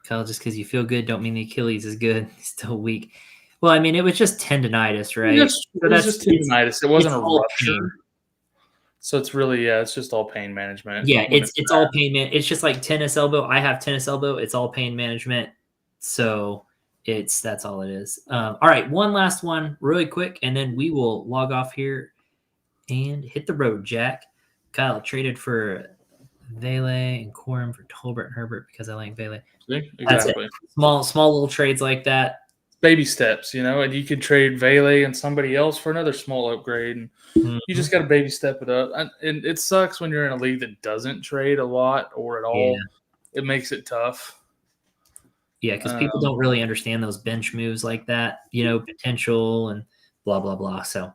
Kyle, just because you feel good don't mean the Achilles is good. He's still weak. Well, I mean, it was just tendonitis, right? It was just tendonitis. It wasn't a rupture. Pain. So it's really, it's just all pain management. Yeah, it's all pain management. It's just like tennis elbow. I have tennis elbow. It's all pain management. So that's all it is. All right, one last one really quick, and then we will log off here and hit the road, Jack. Kyle traded for Vele and Corum for Tolbert and Herbert because I like Vele. Exactly. Small little trades like that. Baby steps, and you could trade Vele and somebody else for another small upgrade, and you just got to baby step it up. And it sucks when you're in a league that doesn't trade a lot or at all. Yeah. It makes it tough. Yeah, because people don't really understand those bench moves like that, potential and blah, blah, blah. So,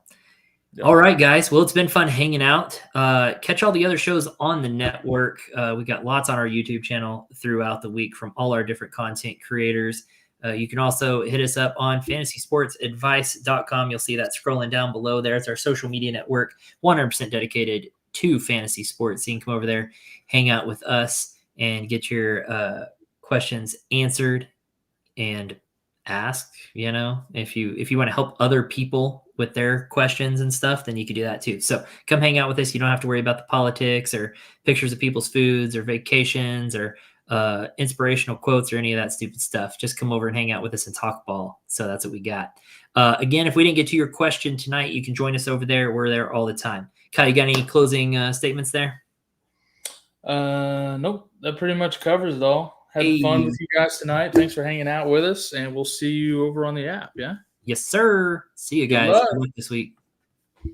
All right, guys. Well, it's been fun hanging out. Catch all the other shows on the network. We got lots on our YouTube channel throughout the week from all our different content creators. You can also hit us up on fantasysportsadvice.com. You'll see that scrolling down below there. It's our social media network, 100% dedicated to fantasy sports. So you can come over there, hang out with us, and get your questions answered and asked. If you want to help other people with their questions and stuff, then you can do that too. So come hang out with us. You don't have to worry about the politics or pictures of people's foods or vacations or inspirational quotes or any of that stupid stuff. Just come over and hang out with us and talk ball. So that's what we got. Again, if we didn't get to your question tonight, you can join us over there. We're there all the time. Kyle, you got any closing statements there? Nope. That pretty much covers it all. Had fun with you guys tonight. Thanks for hanging out with us, and we'll see you over on the app. Yeah. Yes, sir. See you guys this week.